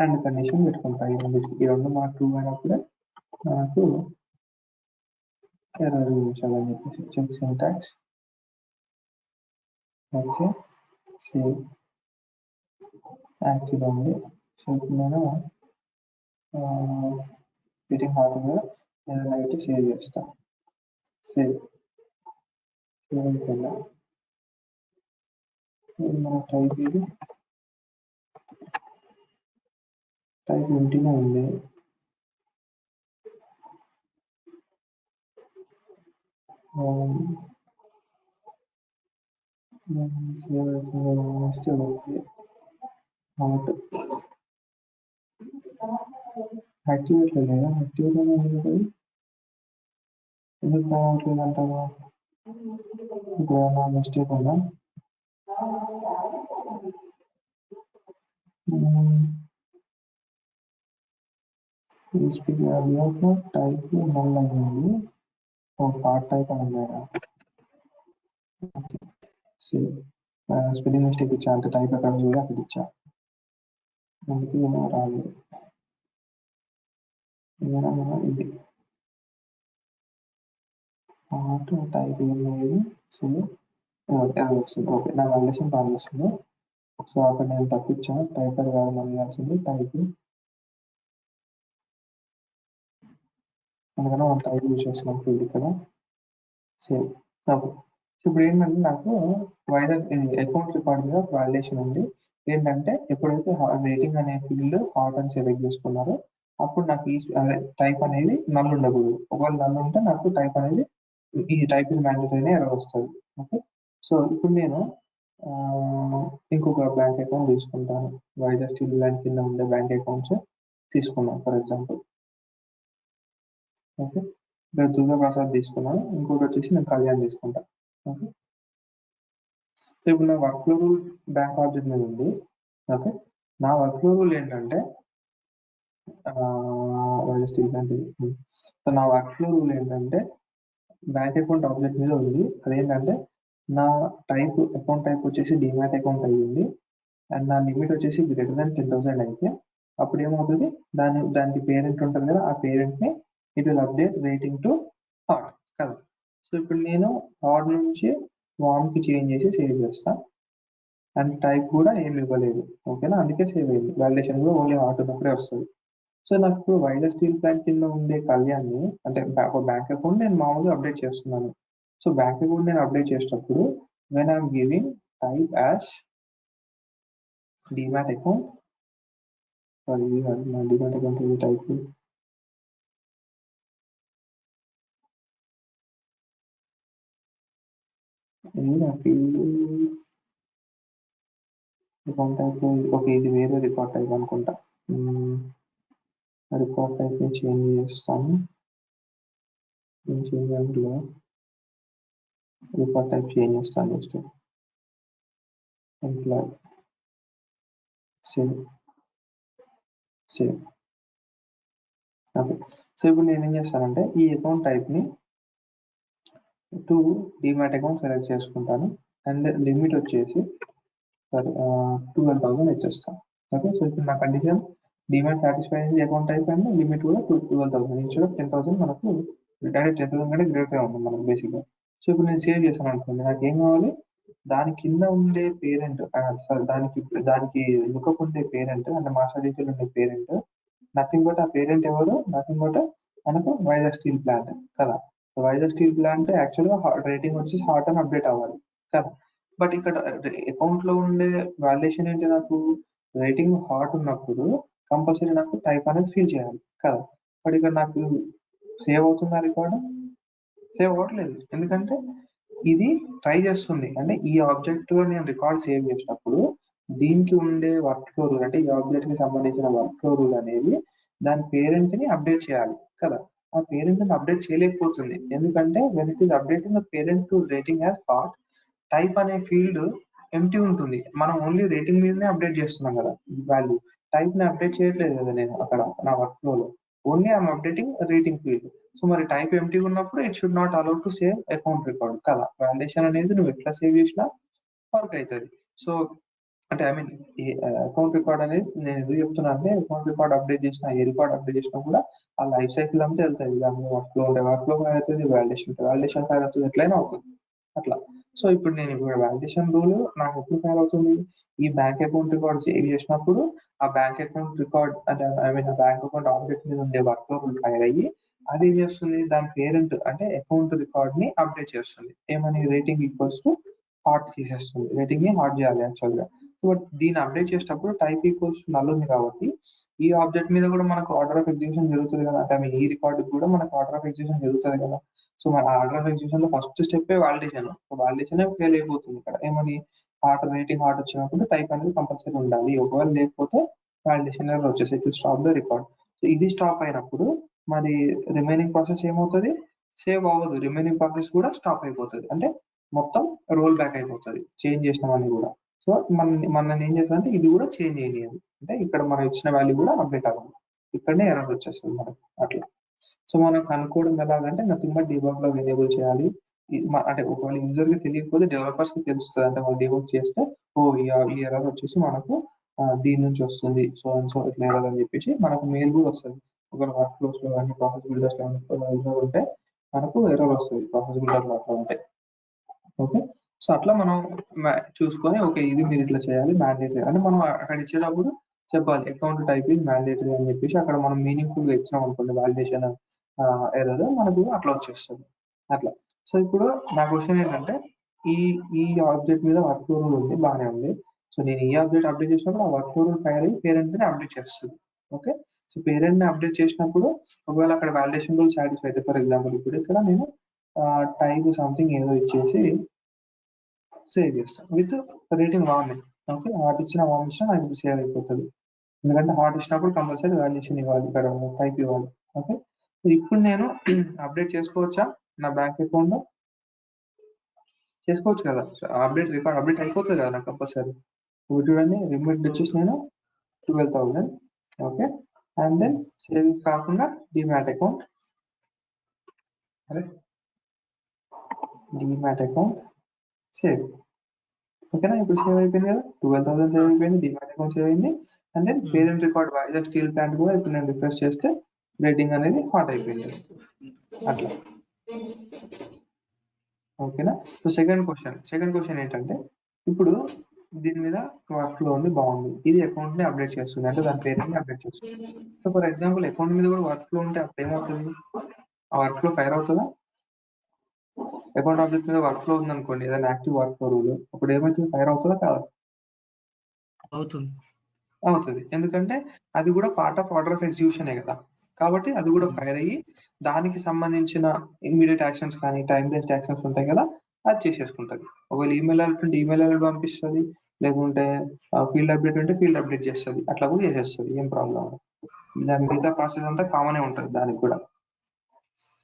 అండ్ కండిషన్ పెట్టుకుంటాయి. ఈ రెండు మనకు ట్రూ అయినప్పుడే మనకు ఎర్రర్ చూపించాలని చెప్పేసి check syntax. Okay, save active ఉంది. సో ఇప్పుడు నేను రేటింగ్ హార్డ్వేర్ ఏదైనా అయితే సేవ్ చేస్తాను. సేవ్ అయిపోయిందా, మన టైప్ ఇది టైప్ ఇంటినే ఉంది. సేవ్ అవుతుంది. ఓకే, హాట్ యాక్టివేట్ లేదా, యాక్టివేట్ అనేది ఎందుకు రావట్లేదు అంటావా, ఇప్పుడు ఏమన్నా మిస్టేక్ ఉందా? Spick value of type null అయింది, పార్ట్ టైప్ అని స్పెల్లింగ్ మిస్టేక్ ఇచ్చా, అంటే టైప్ ఎక్కడ చూడ అక్కడ ఇచ్చా, అందుకే ఏమో రాలేదు. ఏమైనా ఇది పార్ట్ టైప్ ఏం లేదు. సో వస్తుంది. ఓకే, నా వాల్యుయేషన్ బాగా వస్తుంది. సో అక్కడ నేను తప్పించాను, టైపర్ కాదు మనం ఇవ్వాల్సింది టైప్, అందుకని మనం టైప్ యూజ్ చేస్తున్నాం ఫీల్డ్ ఇక్కడ. సేవ్. ఓకే, సో ఇప్పుడు ఏంటంటే నాకు వైజాగ్ అకౌంట్ రికార్డ్ మీద వాల్యుయేషన్ ఉంది. ఏంటంటే ఎప్పుడైతే రేటింగ్ అనే ఫీల్డ్ హాట్ అని సెలెక్ట్ చేసుకున్నారో అప్పుడు నాకు ఈ టైప్ అనేది నల్ ఉండకూడదు. ఒకవేళ నల్ ఉంటే నాకు టైప్ అనేది ఈ టైప్ మ్యాండేటరీ ఎర్రర్ వస్తుంది. ఓకే, సో ఇప్పుడు నేను ఇంకొక బ్యాంక్ అకౌంట్ తీసుకుంటాను. వైజాగ్ స్టీల్ ప్లాంట్ కింద ఉండే బ్యాంక్ అకౌంట్స్ తీసుకున్నాను ఫర్ ఎగ్జాంపుల్. ఓకే, ఇక్కడ దుర్గా ప్రసాద్ తీసుకున్నాను, ఇంకొకటి వచ్చేసి నేను కళ్యాణ్ తీసుకుంటాను. ఓకే, సో ఇప్పుడు నా work flow rule bank object మీద ఉంది. ఓకే, నా వర్క్ ఫ్లో రూల్ ఏంటంటే వైజాగ్ స్టీల్ ప్లాంట్. సో నా వర్క్ ఫ్లో రూల్ ఏంటంటే బ్యాంక్ అకౌంట్ ఆబ్జెక్ట్ మీద ఉంది. అదేంటంటే నా టైప్ అకౌంట్ టైప్ వచ్చేసి డిమాట్ అకౌంట్ అయ్యింది అండ్ నా లిమిట్ వచ్చేసి గ్రేటర్ దాన్ 10,000 అయితే అప్పుడు ఏమవుతుంది, దానికి పేరెంట్ ఉంటుంది కదా, ఆ పేరెంట్ని it will update rating to hot కదా. సో ఇప్పుడు నేను హాట్ నుంచి వామ్కి చేంజ్ చేసి సేవ్ చేస్తాను అండ్ టైప్ కూడా ఏమి ఇవ్వలేదు. ఓకేనా, అందుకే సేవ్ అయింది. వాలిడేషన్ కూడా ఓన్లీ హాట్ ఉన్నప్పుడే వస్తుంది. సో నాకు ఇప్పుడు వైజాగ్ స్టీల్ ప్లాంట్ కింద ఉండే కళ్యాణ్ని అంటే ఒక బ్యాంక్ అకౌంట్ నేను మామూలుగా అప్డేట్ చేస్తున్నాను. సో బ్యాంక్ అకౌంట్ నేను అప్డేట్ చేసేటప్పుడు when I'm giving type as demat account, sorry నా డిమాట్ అకౌంట్ ఇది టైప్ నాకు రికార్డ్ టైప్. ఓకే, ఇది వేరే రికార్డ్ టైప్ అనుకుంటా. రికార్డ్ టైప్ ని చేంజ్ చేస్తాను. చేంజ్లో రికార్డ్ టైప్ చేంజ్ చేస్తాను. Next employ save save. Okay, so ఇప్పుడు నేను ఏం చేస్తానంటే ఈ అకౌంట్ టైప్ని టు డిమాట్ అకౌంట్ సెలెక్ట్ చేసుకుంటాను అండ్ లిమిట్ వచ్చేసి 12,000 ఇచ్చేస్తాను. ఓకే, సో ఇప్పుడు నా కండిషన్ డిమాట్ సాటిస్ఫై అయింది, అకౌంట్ టైప్ అండ్ లిమిట్ కూడా 12,000 ఇన్స్టెడ్ ఆఫ్ 10,000 మనకు డైరెక్ట్ 10,000 కంటే గ్రేట్గా ఉంది మనకు బేసిక్గా. సో ఇప్పుడు నేను సేవ్ చేశాను అనుకోండి, నాకు ఏం కావాలి, దాని కింద ఉండే పేరెంట్ సారీ దానికి లుకప్ ఉండే పేరెంట్ అంటే మాస్టర్ డీటెయిల్ ఉండే పేరెంట్ నథింగ్ బట్ ఆ పేరెంట్ ఎవరు, నథింగ్ బట్ మనకు వైజాగ్ స్టీల్ ప్లాంట్ కదా. వైజాగ్ స్టీల్ ప్లాంట్ యాక్చువల్గా రేటింగ్ వచ్చేసి హాట్ అని అప్డేట్ అవ్వాలి కదా. బట్ ఇక్కడ అకౌంట్ లో ఉండే వాల్యుయేషన్ ఏంటి, నాకు రేటింగ్ హాట్ ఉన్నప్పుడు కంపల్సరీ నాకు టైప్ అనేది ఫిల్ చేయాలి కదా. బట్ ఇక్కడ నాకు సేవ్ అవుతుందా రికార్డు, సేవ్ అవ్వట్లేదు. ఎందుకంటే ఇది ట్రై చేస్తుంది అంటే ఈ ఆబ్జెక్ట్ నేను రికార్డ్ సేవ్ చేసినప్పుడు దీనికి ఉండే వర్క్ ఫ్లో రూల్ అంటే ఈ ఆబ్జెక్ట్ కి సంబంధించిన వర్క్ ఫ్లో రూల్ అనేది దాని పేరెంట్ ని అప్డేట్ చేయాలి కదా. ఆ పేరెంట్ ని అప్డేట్ చేయలేకపోతుంది ఎందుకంటే when it is updating the parent to rating as hot, type అనే ఫీల్డ్ ఎంటీ ఉంటుంది. మనం ఓన్లీ రేటింగ్ మీదనే అప్డేట్ చేస్తున్నాం కదా వాల్యూ, టైప్ ని అప్డేట్ చేయట్లేదు కదా నేను అక్కడ నా వర్క్ ఫ్లోలో, only I'm updating rating field. So మరి టైప్ ఎంటీ ఉన్నప్పుడు it should not allowed to save account record కదా. వాలిడేషన్ అనేది నువ్వు ఎట్లా సేవ్ చేసినా వర్క్ అవుతుంది. సో అంటే ఐ మీన్ ఈ అకౌంట్ రికార్డ్ అనేది నేను ఎందుకు చెప్తున్నా అంటే అకౌంట్ రికార్డ్ అప్డేట్ చేసినా ఏ రికార్డ్ అప్డేట్ చేసినా కూడా ఆ లైఫ్ సైకిల్ అంతా వెళ్తుంది. దాని వర్క్ లో ఫైల్ అవుతుంది, వాలిడేషన్ ఫైల్ అవుతుంది, ఎట్లయినా అవుతుంది అట్లా. సో ఇప్పుడు నేను ఇప్పుడు వాలిడేషన్ రూల్ నాకు ఎప్పుడు ఫైల్ అవుతుంది, ఈ బ్యాంక్ అకౌంట్ రికార్డ్ సేవ్ చేసినప్పుడు ఆ బ్యాంక్ అకౌంట్ రికార్డ్ అంటే ఐ మీన్ ఆ బ్యాంక్ అకౌంట్ ఆబ్జెక్ట్ మీద ఉండే వర్క్ రూల్ ఫైల్ అయ్యి అది ఏం చేస్తుంది, దాని పేరెంట్ అంటే అకౌంట్ రికార్డ్ ని అప్డేట్ చేస్తుంది. ఏమని రేటింగ్ ఈక్వల్స్ టు హాట్ చేసేస్తుంది, రేటింగ్ ని హాట్ చేయాలి యాక్చువల్ గా. సో దీన్ని అప్డేట్ చేసేటప్పుడు టైప్ ఈక్వల్స్ టు నల్ ఉంది కాబట్టి ఈ ఆబ్జెక్ట్ మీద కూడా మనకు ఆర్డర్ ఆఫ్ ఎగ్జిక్యూషన్ జరుగుతుంది కదా. అంటే ఐ మీన్ ఈ రికార్డ్ కూడా మనకు ఆర్డర్ ఆఫ్ ఎగ్జిక్యూషన్ జరుగుతుంది కదా. సో మన ఆర్డర్ ఆఫ్ ఎగ్జిక్యూషన్ లో first step validation. Validation fail అయిపోతుంది ఇక్కడ. ఏమని హాట్ రేటింగ్ హాట్ వచ్చినప్పుడు టైప్ అనేది కంపల్సరీ ఉండాలి, ఒకవేళ లేకపోతే వాలిడేషన్ ఎర్రర్ వచ్చేసి it will stop the record. So ఇది స్టాప్ అయినప్పుడు మరి రిమైనింగ్ ప్రాసెస్ ఏమవుతుంది, సేవ్ అవ్వదు, రిమైనింగ్ ప్రాసెస్ కూడా స్టాప్ అయిపోతుంది. అంటే మొత్తం రోల్ బ్యాక్ అయిపోతుంది చేంజ్ చేసినవన్నీ కూడా. సో మన ఏం చేస్తామంటే ఇది కూడా చేంజ్ అయ్యేది అంటే ఇక్కడ మనం ఇచ్చిన వాల్యూ కూడా అప్డేట్ అవ్వాలి, ఇక్కడనే ఎర్రర్ వచ్చేస్తుంది మనకు అట్లా. సో మనం కనుక్కోవడం ఎలాగంటే నథింగ్ బట్ డీబగ్ లో ఎనేబుల్ చేయాలి. అంటే ఒకవేళ యూజర్ కి తెలియకపోతే డెవలపర్స్ కి తెలుస్తుంది. అంటే వాళ్ళు డీబగ్ చేస్తే ఓ ఈ ఎర్రర్ వచ్చేసి మనకు దీని నుంచి వస్తుంది, సో అండ్ సో ఇట్లా ఎర్రర్ అని చెప్పేసి మనకు మెయిల్ కూడా వస్తుంది. ఒకవేళ వర్క్ ఫ్లోస్ లో కానీ ప్రాసెస్ బిల్డర్స్ లో ఉంటే మనకు ఎర్రర్ వస్తుంది ప్రాసెస్ బిల్డర్ లో అట్లా ఉంటే. ఓకే, సో అట్లా మనం చూసుకొని ఓకే ఇది మీరు ఇట్లా చేయాలి మ్యాండేటరీ అంటే మనం అక్కడ ఇచ్చేటప్పుడు చెప్పాలి అకౌంట్ టైప్ ఇస్ మ్యాండేటరీ అని చెప్పేసి అక్కడ మనం మీనింగ్ఫుల్ గా ఇచ్చినాం అనుకోండి వాలిడేషన్ ఎర్రర్ మనకు అట్లా వచ్చేస్తుంది అట్లా. సో ఇప్పుడు నా క్వశ్చన్ ఏంటంటే ఈ ఈ ఆబ్జెక్ట్ మీద వర్క్ రూల్ ఉంది, బాగానే ఉంది. సో నేను ఈ ఆబ్జెక్ట్ అప్డేట్ చేసినప్పుడు ఆ వర్క్ రూల్ ఫైల్ అయ్యి పేరెంట్ ని అప్డేట్ చేస్తుంది. ఓకే, సో పేరెంట్ ని అప్డేట్ చేసినప్పుడు ఒకవేళ అక్కడ వాలిడేషన్ రూల్ సాటిస్ఫై అయితే ఫర్ ఎగ్జాంపుల్ ఇప్పుడు ఇక్కడ నేను టైప్ సంథింగ్ ఏదో ఇచ్చేసి సేవ్ చేస్తాను with rating warning. Okay, hot ఇచ్చిన వార్మ్ ఇచ్చినా నాకు ఇప్పుడు సేవ్ అయిపోతుంది. ఎందుకంటే హాట్ ఇచ్చినప్పుడు కంపల్సరీ వాల్యుయేషన్ ఇవ్వాలి, ఇక్కడ టైప్ ఇవ్వాలి. ఓకే, ఇప్పుడు నేను అప్డేట్ చేసుకోవచ్చా నా బ్యాంక్ అకౌంట్? చేసుకోవచ్చు కదా, అప్డేట్ రికార్డ్ అప్డేట్ అయిపోతుంది కదా నాకు కంపల్సరీ. ఇప్పుడు చూడండి లిమిట్ వచ్చేసి నేను 12,000. ఓకే, అండ్ దెన్ సేవింగ్స్ కాకుండా డిమాట్ అకౌంట్, అరే డిమాట్ అకౌంట్ సేవ్. ఓకేనా, ఇప్పుడు సేవ్ అయిపోయింది కదా, 12,000 సేవ్ అయిపోయింది, డిమాట్ అకౌంట్ సేవ్ అయింది. And then parent record Vizag steel plant కూడా ఇప్పుడు నేను రిఫ్రెష్ చేస్తే రేటింగ్ అనేది హాట్ అయిపోయింది అట్లా. ఓకేనా, సో సెకండ్ క్వశ్చన్ ఏంటంటే ఇప్పుడు దీని మీద వర్క్ ఫ్లో ఉంది, బాగుంది, ఇది అకౌంట్ ని అప్డేట్ చేస్తుంది, అంటే దాని పేరుని అప్డేట్ చేస్తుంది. సో ఫర్ ఎగ్జాంపుల్ అకౌంట్ మీద కూడా వర్క్ ఫ్లో ఉంటే అప్పుడు ఏమవుతుంది, ఆ వర్క్ ఫ్లో ఫైర్ అవుతుందా? అకౌంట్ ఆబ్జెక్ట్ మీద వర్క్ ఫ్లో ఉందనుకోండి, ఏదైనా యాక్టివ్ వర్క్ ఫ్లో రూల్, అప్పుడు ఏమవుతుంది, ఫైర్ అవుతుందా కాదా? అవుతుంది, ఎందుకంటే అది కూడా పార్ట్ ఆఫ్ ఆర్డర్ ఆఫ్ ఎగ్జిక్యూషనే కదా, కాబట్టి అది కూడా ఫైర్ అయ్యి దానికి సంబంధించిన ఇమ్మీడియట్ యాక్షన్స్ కానీ టైం బేస్డ్ యాక్షన్స్ ఉంటాయి కదా, అది చేసేసుకుంటుంది. ఒకవేళ ఈమెయిల్ అలర్ట్ ఉంటే ఈమెయిల్ అలర్ట్ పంపిస్తుంది, లేకుంటే ఫీల్డ్ అప్డేట్ ఉంటే ఫీల్డ్ అప్డేట్ చేస్తుంది, అట్లా కూడా చేసేస్తుంది, ఏం ప్రాబ్లం. దాని మిగతా ప్రాసెస్ అంతా కామనే ఉంటుంది దానికి కూడా.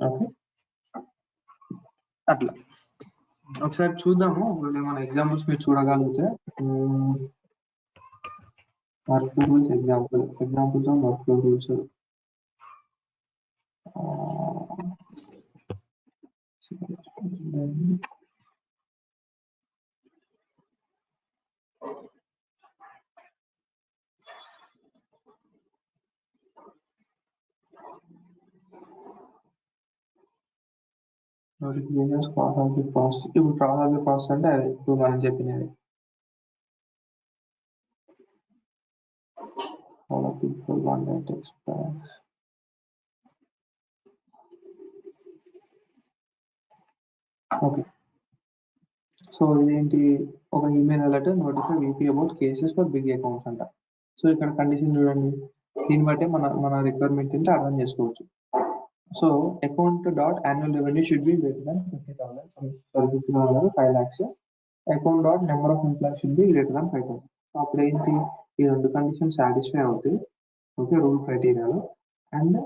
ఓకే, అట్లా ఒకసారి చూద్దాము, మన ఎగ్జాంపుల్స్ మీరు చూడగలిగితే. Work rules examples on work rules. Notifications cross object process, ఇప్పుడు క్రాస్ ఆబ్జెక్ట్ ప్రాసెస్ అంటే అది ఇప్పుడు మనం చెప్పినది. ఓకే, సో ఇదేంటి, ఒక email alert notify VP about cases for big accounts అంట. సో ఇక్కడ కండిషన్ చూడండి, దీన్ని బట్టి మన రిక్వైర్మెంట్ ఏంటో అర్థం చేసుకోవచ్చు. So account dot annual revenue should be greater than 50,000, 5 lakhs. Account dot number of employees should be greater than 5,000. అప్పుడు ఏంటి, ఈ రెండు కండిషన్ సాటిస్ఫై అవుతాయి. ఓకే, రూల్ క్రైటీరియాలో. అండ్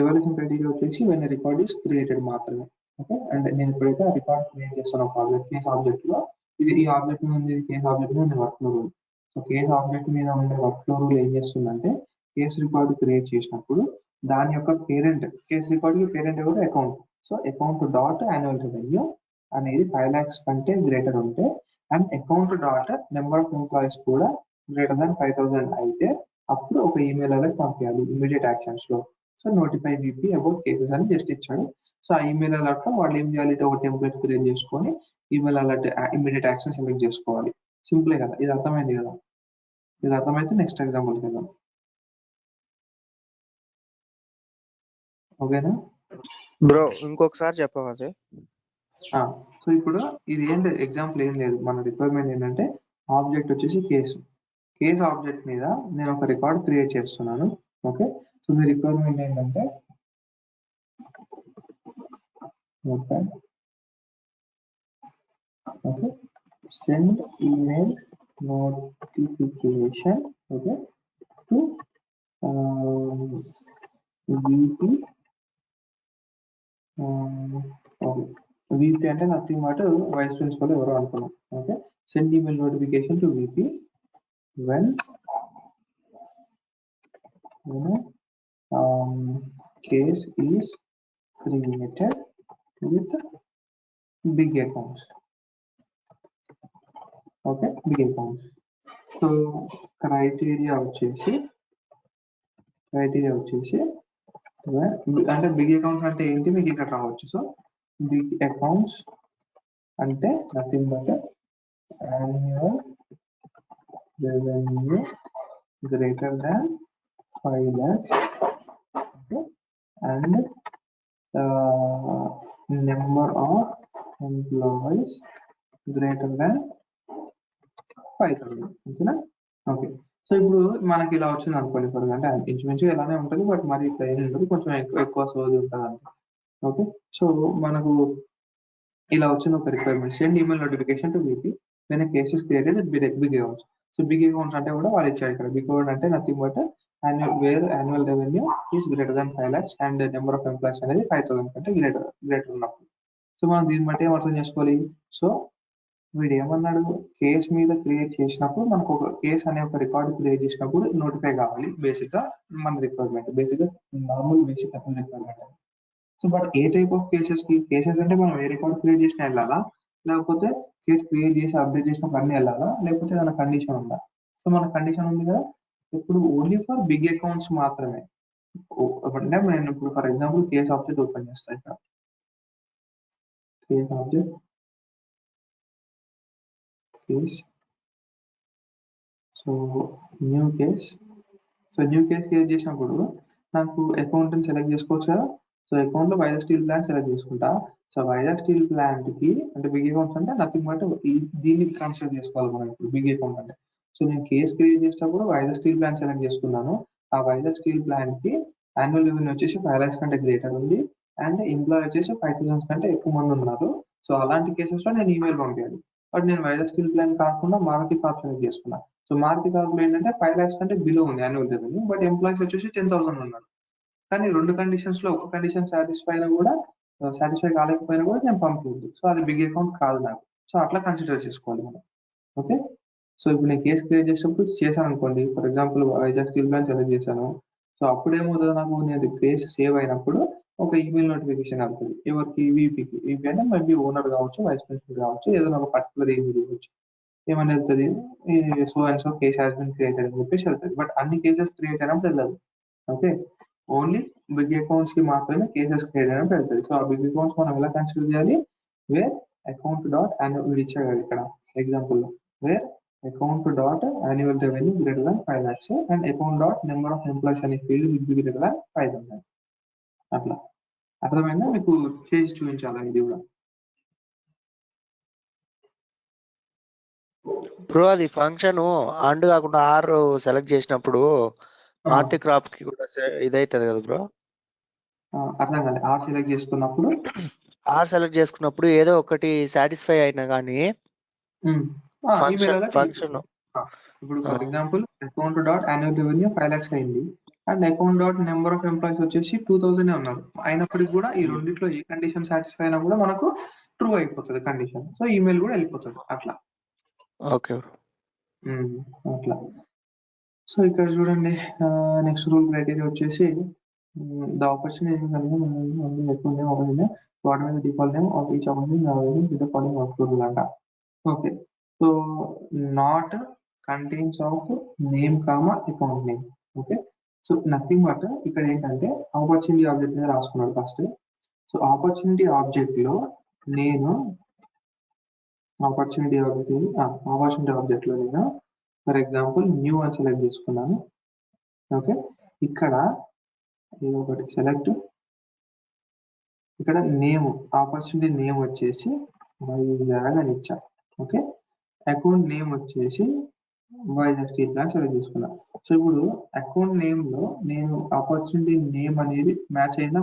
ఎవల్యూషన్ క్రైటీరియా వచ్చేసి వెన్ రికార్డ్ ఈస్ క్రియేటెడ్ మాత్రమే. ఓకే, అండ్ నేను ఇప్పుడైతే రికార్డ్ క్రియేట్ చేస్తాను ఒక ఆబ్జెక్ట్, కేస్ ఆబ్జెక్ట్ లో. ఈ ఆబ్జెక్ట్ మీద ఉంది, కేస్ ఆబ్జెక్ట్ మీద ఉంది work flow rule. So case object మీద ఉండే వర్క్ ఫ్లో రూల్ ఏం చేస్తుందంటే, కేస్ రికార్డు క్రియేట్ చేసినప్పుడు దాని యొక్క పేరెంట్, కేస్ రికార్డ్ కి పేరెంట్ ఎవరు, account. So account dot annual revenue అనేది 5 lakhs కంటే గ్రేటర్ ఉంటే, and account dot number of employees కూడా గ్రేటర్ దాన్ 5,000 అయితే అప్పుడు ఒక ఈమెయిల్ అలర్ట్ పంపించాలి ఇమీడియట్ యాక్షన్స్ లో. So notify VP about cases అని జస్ట్ ఇచ్చాడు. సో ఆ ఈమెయిల్ అలర్ట్ లో వాళ్ళు ఏం చేయాలి, ఒక టెంప్లెట్ క్రియేట్ చేసుకొని email alert immediate action select చేసుకోవాలి. సింపులే కదా, ఇది అర్థమైంది కదా. ఇది అర్థమైతే నెక్స్ట్ ఎగ్జాంపుల్కి వెళ్దాం. ఓకేనా బ్రో, ఇంకొకసారి చెప్పవా? సో ఇప్పుడు ఇది ఏంటి, ఎగ్జాంపుల్ ఏం లేదు, మన రిక్వైర్మెంట్ ఏంటంటే ఆబ్జెక్ట్ వచ్చేసి కేసు ఆబ్జెక్ట్ మీద నేను ఒక రికార్డ్ క్రియేట్ చేస్తున్నాను. ఓకే, సో మీ రిక్వైర్మెంట్ ఏంటంటే okay send email notification okay to VP. VP అంటే నథింగ్ బట్ వైస్ ప్రిన్సిపల్ ఎవరో అనుకున్నాం. Okay, send email notification to VP when case is created with big accounts. Okay, big accounts. So criteria వచ్చేసి అంటే big accounts అంటే ఏంటి మీకు ఇక్కడ రావచ్చు. సో బిగ్ అకౌంట్స్ అంటే nothing but annual revenue greater than 5 lakhs. Okay, and number of employees greater than 5,000. ఓకేనా. Okay, so ఇప్పుడు మనకి ఇలా వచ్చింది అనుకోండి, ఫర్ అంటే ఇంచుమించు ఇలానే ఉంటుంది, బట్ మరి ఇట్లా ఏం ఉంటుంది, కొంచెం ఎక్కువ సోది ఉంటుంది అంతే. ఓకే, సో మనకు ఇలా వచ్చింది ఒక requirement, send email notification to VP when case is created big accounts. So big accounts అంటే కూడా వాళ్ళు ఇచ్చాడు ఇక్కడ. బిగ్ అకౌంట్ అంటే nothing but annual revenue is greater than 5 lakhs and number of employees అనేది 5,000 కంటే గ్రేటర్ ఉన్నప్పుడు. సో మనం దీన్ని బట్టి ఏం అర్థం చేసుకోవాలి? సో వీడు ఏమన్నాడు, కేసు మీద క్రియేట్ చేసినప్పుడు మనకు ఒక కేసు అనే ఒక రికార్డు క్రియేట్ చేసినప్పుడు నోటిఫై కావాలి. బేసిక్ గా మన రిక్వైర్మెంట్, బేసిక్ గా normal basic requirement. So but A type of cases అంటే మనం ఏ రికార్డ్ క్రియేట్ చేసినా వెళ్ళాలా, లేకపోతే కేసు క్రియేట్ చేసి అప్డేట్ చేసినప్పుడు అన్ని వెళ్ళాలా, లేకపోతే ఏదైనా కండిషన్ ఉందా? సో మన కండిషన్ ఉంది కదా, ఇప్పుడు ఓన్లీ ఫర్ బిగ్ అకౌంట్స్ మాత్రమే. అంటే నేను ఇప్పుడు for example case object open చేస్తాను ఇక్కడ. Case object case, so new case. So new case create చేసినప్పుడు నాకు అకౌంట్ సెలెక్ట్ చేసుకోవచ్చు కదా. సో అకౌంట్ లో వైజాగ్ స్టీల్ ప్లాంట్ సెలెక్ట్ చేసుకుంటా. సో వైజాగ్ స్టీల్ ప్లాంట్ కి అంటే బిగ్ అకౌంట్స్ అంటే నథింగ్ బట్ దీన్ని కన్సిడర్ చేసుకోవాలి మనం ఇప్పుడు బిగ్ అకౌంట్ అంటే. సో నేను కేస్ క్రియేట్ చేసినప్పుడు వైజాగ్ స్టీల్ ప్లాంట్ సెలెక్ట్ చేసుకున్నాను. ఆ వైజాగ్ స్టీల్ ప్లాంట్ కి యాన్యువల్ రెవెన్యూ వచ్చేసి 5 lakhs కంటే గ్రేటర్ ఉంది అండ్ ఎంప్లాయ్ వచ్చేసి 5,000 కంటే ఎక్కువ మంది ఉన్నారు. సో అలాంటి కేసెస్ లో నేను ఈమెయిల్ పంపించాలి. బట్ నేను వైజాగ్ స్టీల్ ప్లాంట్ కాకుండా మారుతి కార్ప్ సెలెక్ట్ చేసుకున్నా. సో మారుతి కార్ప్ ఏంటంటే 5 lakhs కంటే బిలో ఉంది యాన్యువల్ రెవెన్యూ, బట్ ఎంప్లాయీస్ వచ్చేసి 10,000 ఉన్నారు. కానీ రెండు కండిషన్స్ లో ఒక కండిషన్ సాటిస్ఫై కాలేకపోయినా కూడా నేను పంపించదు. సో అది బిగ్ అకౌంట్ కాదు నాకు. సో అట్లా కన్సిడర్ చేసుకోవాలి మనం. ఓకే, సో ఇప్పుడు నేను కేసు క్రియేట్ చేసినప్పుడు చేశాను అనుకోండి, for example Vizag steel plant select చేశాను. సో అప్పుడు ఏమవుతుంది, నాకు నేను కేసు సేవ్ అయినప్పుడు ఒక ఈమెయిల్ నోటిఫికేషన్ వెళ్తుంది ఎవరికి, వీపీకి. వీపీ అంటే మేబీ ఓనర్ కావచ్చు, వైస్ ప్రిన్సిపల్ కావచ్చు, ఏదైనా ఒక పర్టికులర్ ఈమెయిల్ కావచ్చు. ఏమని వెళ్తుంది, so and so case has been created అని చెప్పేసి వెళ్తుంది. బట్ అన్ని కేసెస్ క్రియేట్ అయినప్పుడు వెళ్ళదు. ఓకే, ఓన్లీ బిగ్ అకౌంట్స్ కి మాత్రమే కేసెస్ క్రియేట్ అయినప్పుడు వెళ్తుంది. సో ఆ బిగ్ అకౌంట్స్ మనం ఎలా కన్సిడర్ చేయాలి, వేర్ అకౌంట్ డాట్ యాన్యువల్ ఇచ్చాడు కదా ఇక్కడ ఎగ్జాంపుల్ లో, where account dot annual revenue greater than 5 lakhs and account dot number of employees అనే field will be greater than 5,000. అట్లా అర్థమైందా? మీకు చేసి చూపించాలా ఇది కూడా? బ్రో అది ఫంక్షన్ అండ్ కాకుండా ఆర్ సెలెక్ట్ చేసినప్పుడు మార్టి క్రాప్ కి కూడా ఇదైతుంది కదా బ్రో? అర్థం కాలే. ఆర్ సెలెక్ట్ చేసుకున్నప్పుడు ఏదో ఒకటి సాటిస్ఫై అయినా కానీ ఫంక్షన్ ఇప్పుడు for example account dot annual revenue 5 lakhs అయింది and account dot number of employees వచ్చేసి 2,000 ఉన్నారు. అయినప్పటికీ కూడా ఈ రెండిట్లో ఏ కండిషన్ సాటిస్ఫై అయినా కూడా మనకు ట్రూ అయిపోతుంది కండిషన్. సో ఈమెయిల్ కూడా వెళ్ళిపోతుంది అట్లా. ఓకే, అట్లా. సో ఇక్కడ చూడండి, నెక్స్ట్ రూల్ క్రైటీరియా వచ్చేసి ద ఆపర్చునిటీ వాట్ మీద default name of each opportunity with the following output అంట. Okay, so not contains of name comma account name. Okay, so nothing but ఇక్కడ ఏంటంటే ఆపర్చునిటీ ఆబ్జెక్ట్ మీద రాసుకున్నాడు first. So opportunity object లో నేను opportunity object లో నేను ఫర్ ఎగ్జాంపుల్ న్యూ అని సెలెక్ట్ చేసుకున్నాను. ఓకే, ఇక్కడ ఏదో ఒకటి సెలెక్ట్, ఇక్కడ నేమ్ ఆపర్చునిటీ నేమ్ వచ్చేసి వైజాగ్ అని ఇచ్చా. ఓకే, అకౌంట్ నేమ్ వచ్చేసి వైజాగ్ స్టీల్ ప్లాంట్ సెలెక్ట్ చేసుకున్నా. సో ఇప్పుడు అకౌంట్ నేమ్ లో నేను ఆపర్చునిటీ నేమ్ అనేది మ్యాచ్ అయిందా,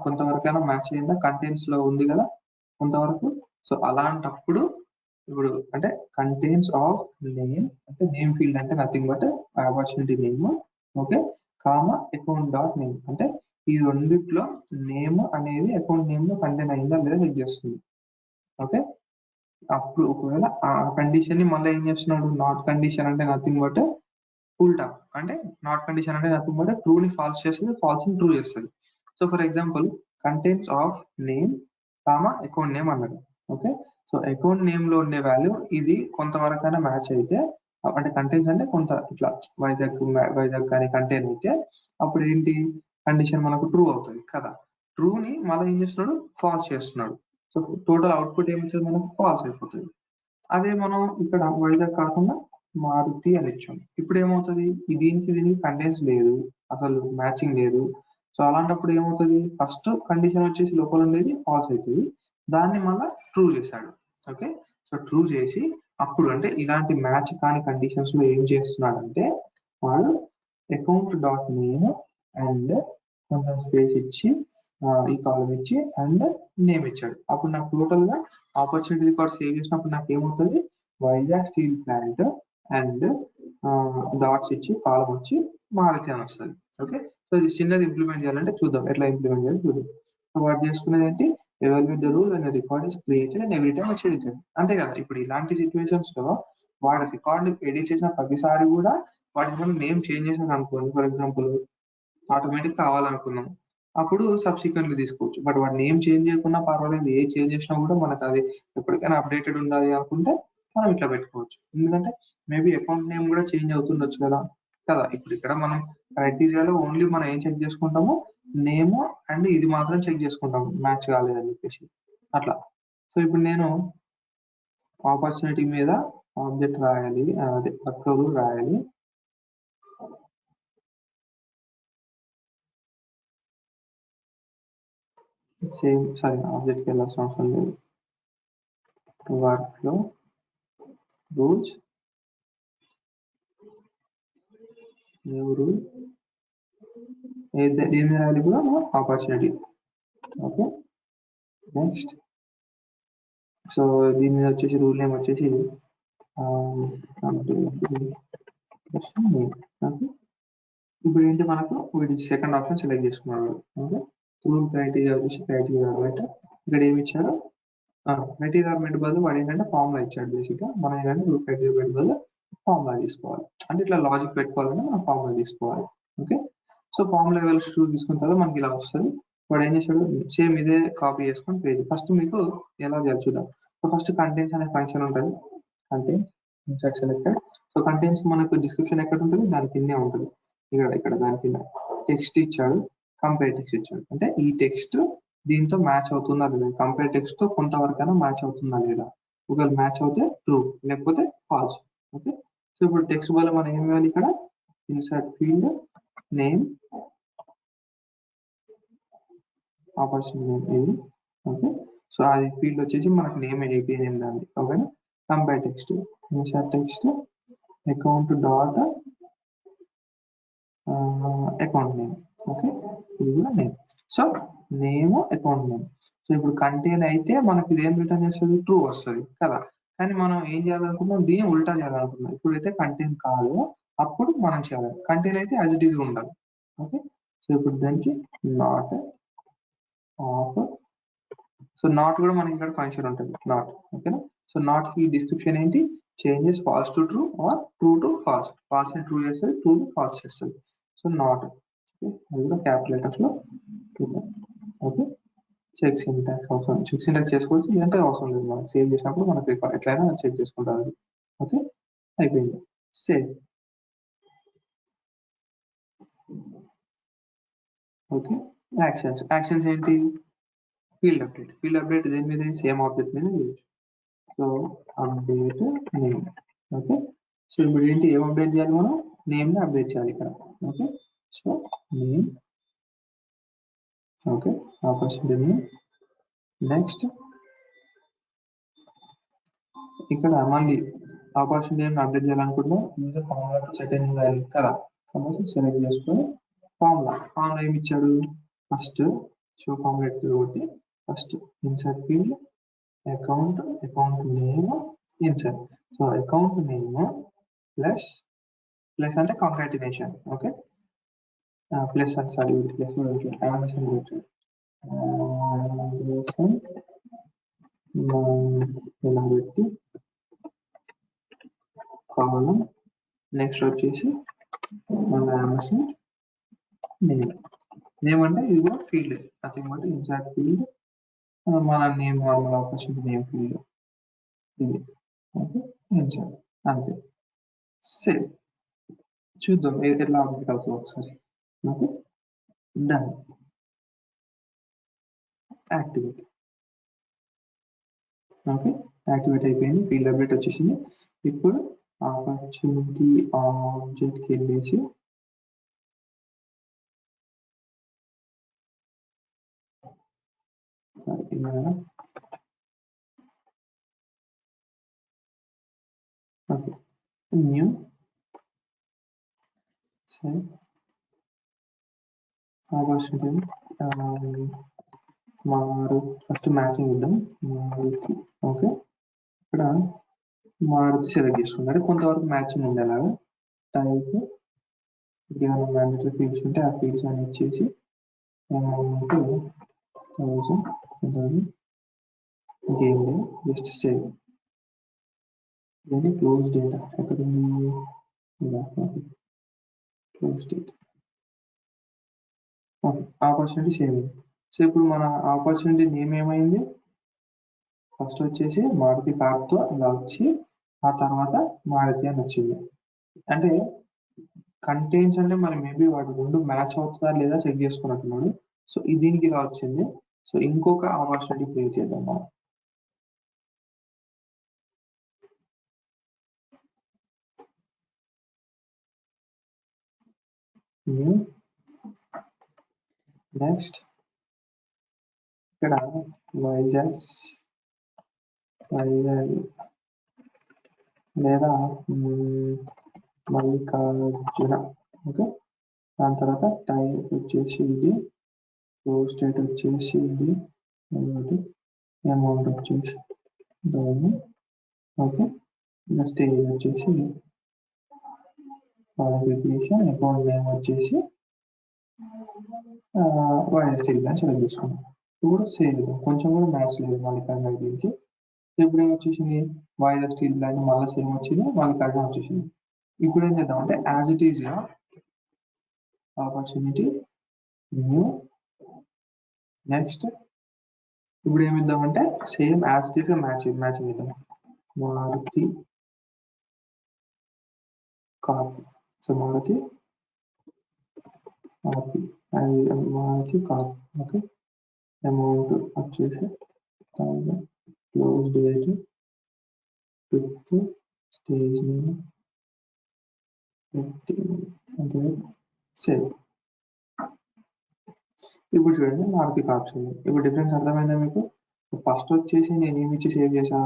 కొంతవరకైనా మ్యాచ్ అయిందా, కంటెంట్స్ లో ఉంది కదా కొంతవరకు. సో అలాంటప్పుడు ఇప్పుడు అంటే కంటెంట్స్ ఆఫ్ నేమ్ అంటే నేమ్ ఫీల్డ్ అంటే nothing but opportunity name. Okay, comma account dot name అంటే ఈ రెండిట్లో నేమ్ అనేది అకౌంట్ నేమ్ లో కంటెంట్ అయిందా లేదా చెక్ చేస్తుంది. ఓకే, అప్పుడు ఒకవేళ ఆ కండిషన్ ని మళ్ళీ ఏం చేస్తున్నాడు, నాట్ కండిషన్ అంటే నథింగ్ బట్ ఉల్టా, అంటే నాట్ కండిషన్ అంటే నథింగ్ బట్ ట్రూ ని ఫాల్స్ చేస్తుంది, ఫాల్స్ ని ట్రూ చేస్తుంది. So for example contents of name comma account name అన్నాడు. ఓకే, సో అకౌంట్ నేమ్ లో ఉండే వాల్యూ ఇది కొంతవరకైనా మ్యాచ్ అయితే, అంటే కంటెంట్స్ అంటే కొంత ఇట్లా వైజాగ్ కానీ కంటెంట్ అయితే అప్పుడు ఏంటి కండిషన్ మనకు ట్రూ అవుతుంది కదా. ట్రూ ని మళ్ళీ ఏం చేస్తున్నాడు, ఫాల్స్ చేస్తున్నాడు. సో టోటల్ అవుట్పుట్ ఏమవుతుంది, మనకు ఫాల్స్ అయిపోతుంది. అదే మనం ఇక్కడ వైజాగ్ కాకుండా మారుతి అని ఇచ్చాం. ఇప్పుడు ఏమవుతుంది, దీనికి కంటెంట్స్ లేదు, అసలు మ్యాచింగ్ లేదు. సో అలాంటప్పుడు ఏమవుతుంది, ఫస్ట్ కండిషన్ వచ్చేసి లోపల ఉండేది ఫాల్స్ అవుతుంది, దాన్ని మళ్ళీ ట్రూ చేశాడు. ఓకే, సో ట్రూ చేసి అప్పుడు అంటే ఇలాంటి మ్యాచ్ కాని కండిషన్స్ లో ఏం చేస్తున్నాడంటే వాడు అకౌంట్ డాట్ నేమ్ అండ్ కొంచెం స్పేస్ ఇచ్చి ఈ కాలం ఇచ్చి అండ్ నేమ్ ఇచ్చాడు. అప్పుడు నాకు టోటల్ గా ఆపర్చునిటీ రికార్డ్ సేవ్ చేసినప్పుడు నాకు ఏమవుతుంది, Vizag steel plant and dots ఇచ్చి కాలం వచ్చి మారుతి అని వస్తుంది. ఓకే, సో ఇది చిన్నది ఇంప్లిమెంట్ చేయాలంటే చూద్దాం ఎట్లా ఇంప్లిమెంట్ చేయాలి చూద్దాం. సో వాడు చేసుకునేది ఏంటి, evaluate the rule when a record is created and every time it's edited. అంతే కదా, ఇప్పుడు ఇలాంటి సిచ్యువేషన్స్ లో వాడు రికార్డ్ ఎడిట్ చేసిన ప్రతిసారి కూడా వాటి ఏమైనా నేమ్ చేంజ్ చేసాను అనుకోండి, ఫర్ ఎగ్జాంపుల్ ఆటోమేటిక్ కావాలనుకున్నాం, అప్పుడు సబ్సిక్వెంట్లీ తీసుకోవచ్చు. బట్ వాడు నేమ్ చేంజ్ చేయకుండా పర్వాలేదు, ఏ చేంజ్ చేసినా కూడా మనకు అది ఎప్పటికైనా అప్డేటెడ్ ఉండాలి అనుకుంటే మనం ఇట్లా పెట్టుకోవచ్చు. ఎందుకంటే మేబీ అకౌంట్ నేమ్ కూడా చేంజ్ అవుతుండొచ్చు కదా. ఇప్పుడు ఇక్కడ మనం క్రైటీరియాలో ఓన్లీ మనం ఏం చెక్ చేసుకుంటాము, నేమ్ అండ్ ఇది మాత్రం చెక్ చేసుకుంటాము మ్యాచ్ కాలేదని చెప్పేసి అట్లా. సో ఇప్పుడు నేను ఆపర్చునిటీ మీద ఆబ్జెక్ట్ రాయాలి, అదే వర్క్ రూల్ రాయాలి. సేమ్ సరే, ఆబ్జెక్ట్కి వెళ్ళాల్సిన అవసరం లేదు. వర్క్ లో రూల్స్, న్యూ రూల్, దీని మీద రాయాలి కూడా ఆపర్చునిటీ. ఓకే, నెక్స్ట్ సో దీని మీద వచ్చేసి రూల్ నేమ్ వచ్చేసి ఇప్పుడు ఏంటి మనకు వీటి సెకండ్ ఆప్షన్ సెలెక్ట్ చేసుకున్నాడు. ఓకే, రూల్ క్రైటీరియా వచ్చేసి క్రైటీరియా రైట్. ఇక్కడ ఏమి ఇచ్చాడు, క్రైటీరియా ఆర్మెంట్ బదులు వాడు ఏంటంటే ఫార్ములా ఇచ్చాడు. బేసిక్గా మనం ఏంటంటే రూల్ క్రైటీరియా బదులు ఫార్ములా తీసుకోవాలి. అంటే ఇట్లా లాజిక్ పెట్టుకోవాలంటే మనం ఫార్ములా తీసుకోవాలి. ఓకే, సో ఫార్ములా లెవెల్స్ తీసుకున్న తర్వాత మనకి ఇలా వస్తుంది. వాడు ఏం చేశాడు, సేమ్ ఇదే కాపీ చేసుకొని పేజ్. ఫస్ట్ మీకు ఎలా చేయాలి చూద్దాం. సో ఫస్ట్ కంటెంట్స్ అనే ఫంక్షన్ ఉంటుంది, content insert selected. So contents మనకు డిస్క్రిప్షన్ ఎక్కడ ఉంటుంది, దాని కిందే ఉంటుంది. ఇక్కడ దాని కింద టెక్స్ట్ ఇచ్చాడు, కంపేర్ టెక్స్ట్ ఇచ్చాడు. అంటే ఈ టెక్స్ట్ దీంతో మ్యాచ్ అవుతుందా లేదా, కంపేర్ టెక్స్ట్ తో కొంతవరకైనా మ్యాచ్ అవుతుందా లేదా. ఒకవేళ మ్యాచ్ అవుతే ట్రూ, లేకపోతే ఫాల్స్. ఓకే, సో ఇప్పుడు టెక్స్ట్ వల్ల మనం ఏం వేయాలి, ఇక్కడ insert field name, opportunity name ఇది. ఓకే, సో అది ఫీల్డ్ వచ్చేసి మనకు నేమ్ ఏపీ నేమ్ దాన్ని. ఓకేనా, compare text, insert text, account dot account name. Okay, ఇది కూడా name. So name account name. So ఇప్పుడు కంటైన్ అయితే మనకి ఇది ఏం రిటర్న్ చేస్తుంది, ట్రూ వస్తుంది కదా. కానీ మనం ఏం చేయాలనుకున్నాం, దీన్ని ఉల్టా చేయాలనుకున్నాం. ఇప్పుడైతే కంటైన్ కాదు, అప్పుడు మనం చేయాలి. కంటైన్ అయితే యాజ్ ఇట్ ఈజ్ ఉండాలి. ఓకే, సో ఇప్పుడు దానికి నాట్ ఆఫ్, సో నాట్ కూడా మనకి ఇక్కడ ఫంక్షన్ ఉంటుంది నాట్. ఓకేనా, సో నాట్ కి డిస్క్రిప్షన్ ఏంటి, changes false to true or true to false. False ని ట్రూ చేస్తుంది, ట్రూ టు ఫాల్స్ చేస్తుంది. సో నాట్, అది కూడా క్యాపిటల్ లెటర్స్ లో చూద్దాం. ఓకే, చెక్ సింటాక్స్ అవసరం, చెక్ సింటాక్స్ చేసుకోవచ్చు, ఇదంతా అవసరం లేదు. మనం సేవ్ చేసినప్పుడు మనకి ఎట్లయినా చెక్ చేసుకుంటారు. ఓకే, అయిపోయింది, సేవ్. ఓకే, యాక్షన్స్ ఏంటి, ఫీల్డ్ అప్డేట్. ఫీల్డ్ అప్డేట్ దేని మీద, సేమ్ ఆబ్జెక్ట్ మీద చేయొచ్చు. So update name. Okay, so ఇప్పుడు ఏంటి, ఏం అప్డేట్ చేయాలి, మనం నేమ్ ని అప్డేట్ చేయాలి ఇక్కడ. Okay, so name. Okay, opportunity name. Next ఇక్కడ మళ్ళీ ఆపర్చునిటీ నేమ్ అప్డేట్ చేయాలనుకుంటే యూజర్ ఫార్ములా సెకండ్ వాల్యూ కదా, కాబట్టి సెలెక్ట్ చేసుకొని ఫార్ములా ఏమి ఇచ్చాడు, ఫస్ట్ షో ఫార్ములా ఒకటి, first insert field account name insert. So account name plus అంటే కాంకాటినేషన్. ఓకే, ప్లస్ అంటే సారీ ప్లస్ యానిమేషన్ ఇలా పెట్టి కాలం, నెక్స్ట్ వచ్చేసి మన యానిమేషన్ నేమ్ అంటే ఇది కూడా field, nothing but insert field మన name normal opportunity name field ఇది. ఓకే, ఇన్సర్ట్, అంతే, సేవ్. చూద్దాం ఎట్లా అప్డేట్ అవుతుంది ఒకసారి. Okay, done, activate. Okay, activate అయిపోయింది, ఫీల్డ్ అప్డేట్ వచ్చేసింది. ఇప్పుడు ఆపర్చునిటీ ఆబ్జెక్ట్కి వెళ్ళేసి ఓకే, న్యూ సరే ఆపర్చునిటీ మారు, ఫస్ట్ మ్యాచింగ్ ఇద్దాం మారుతి. ఓకే, ఇక్కడ మారుతి సెలెక్ట్ చేసుకున్నాడు. కొంతవరకు మ్యాచింగ్ ఉంది. అలాగా టైప్ ఏమైనా మ్యాండేటరీ ఫీల్డ్స్ ఉంటే ఆ ఫీల్డ్స్ అని ఇచ్చేసి అమౌంట్ 1000 గేమ్ just save. then close date ఎక్కడ close date opportunity save. So ఇప్పుడు మన ఆపర్చునిటీ నేమ్ ఏమైంది, ఫస్ట్ వచ్చేసి మారుతి కార్తో ఇలా వచ్చి ఆ తర్వాత మారుతి అని వచ్చింది. అంటే కంటెంట్స్ అంటే మరి మేబీ వాటి రెండు మ్యాచ్ అవుతుందా లేదా చెక్ చేసుకున్నట్టున్నాడు. సో దీనికి ఇలా వచ్చింది. సో ఇంకొక ఆపర్చునిటీ క్రియేట్ చేద్దాం మనం. నెక్స్ట్ ఇక్కడ వైజాగ్ లేదా మల్లికార్జున. ఓకే, దాని తర్వాత టైప్ వచ్చేసి ఇది, క్లోజ్ డేట్ వచ్చేసి ఇది, అమౌంట్ వచ్చేసి దాన్ని. ఓకే, స్టేజ్ వచ్చేసి క్వాలిఫికేషన్, అకౌంట్ నేమ్ వచ్చేసి వైజాగ్ స్టీల్ ప్లాంట్ సెలెక్ట్ చేసుకున్నాం. ఇప్పుడు సేవ్ చేద్దాం. కొంచెం కూడా మ్యాచ్ లేదు మల్లికార్జున దీనికి. ఇప్పుడు ఏం వచ్చేసింది, వైజాగ్ స్టీల్ ప్లాంట్ మళ్ళీ సేమ్ వచ్చింది, మల్లికార్జున వచ్చేసింది. ఇప్పుడు ఏం చేద్దాం అంటే యాజ్ ఇట్ ఈస్ గా ఆపర్చునిటీ న్యూ. నెక్స్ట్ ఇప్పుడు ఏమిద్దామంటే సేమ్ యాజ్ ఇట్ ఈస్ గా మ్యాచింగ్ ఇద్దాం. Maruti corp. So Maruti corp. Okay, amount వచ్చేసి close date 5th, stage name 15, save. ఇప్పుడు చూడండి మారుతి కార్ప్స్ ఉంది. ఇప్పుడు డిఫరెన్స్ అర్థమైందా మీకు? ఫస్ట్ వచ్చేసి నేను ఏమి ఇచ్చి సేవ్ చేసా,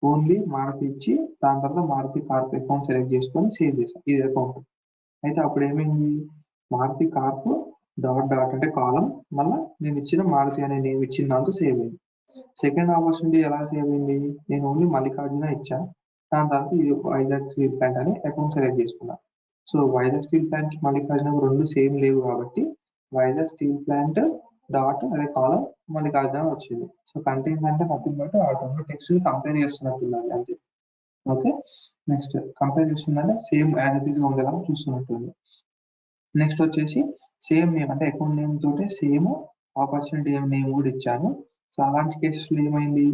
ఓన్లీ మారుతి ఇచ్చి దాని తర్వాత మారుతి కార్ప్ అకౌంట్ సెలెక్ట్ చేసుకొని సేవ్ చేసా ఇది అకౌంట్. అయితే అప్పుడు ఏమైంది, మారుతి కార్ప్ డాట్ డాట్ అంటే కాలం, మళ్ళీ నేను ఇచ్చిన మారుతి అనే నేమ్ ఇచ్చిన దాంతో సేవ్ అయింది. సెకండ్ ఆపర్చునిటీ ఎలా సేవ్ అయింది, నేను ఓన్లీ మల్లికార్జున ఇచ్చా, దాని తర్వాత ఇది వైజాగ్ స్టీల్ ప్లాంట్ అని అకౌంట్ సెలెక్ట్ చేసుకున్నా. సో వైజాగ్ స్టీల్ ప్లాంట్ కి మల్లికార్జున రెండు సేమ్ లేవు కాబట్టి వైజాగ్ స్టీల్ ప్లాంట్ డాట్ అదే కాలం మల్లికార్జున వచ్చింది. సో కంటెంట్ అంటే నథింగ్ బట్ ఆ రెండు టెక్స్ట్ కంపేర్ చేస్తున్నట్టున్నది అంతే. ఓకే, నెక్స్ట్ కంపేర్ చేస్తుందంటే సేమ్ యాజ్ ఇట్ ఈస్ గా ఉండేలా చూస్తున్నట్టుంది. నెక్స్ట్ వచ్చేసి సేమ్ నేమ్ అంటే అకౌంట్ నేమ్ తోటే సేమ్ ఆపర్చునిటీ నేమ్ కూడా ఇచ్చాను. సో అలాంటి కేసెస్లో ఏమైంది,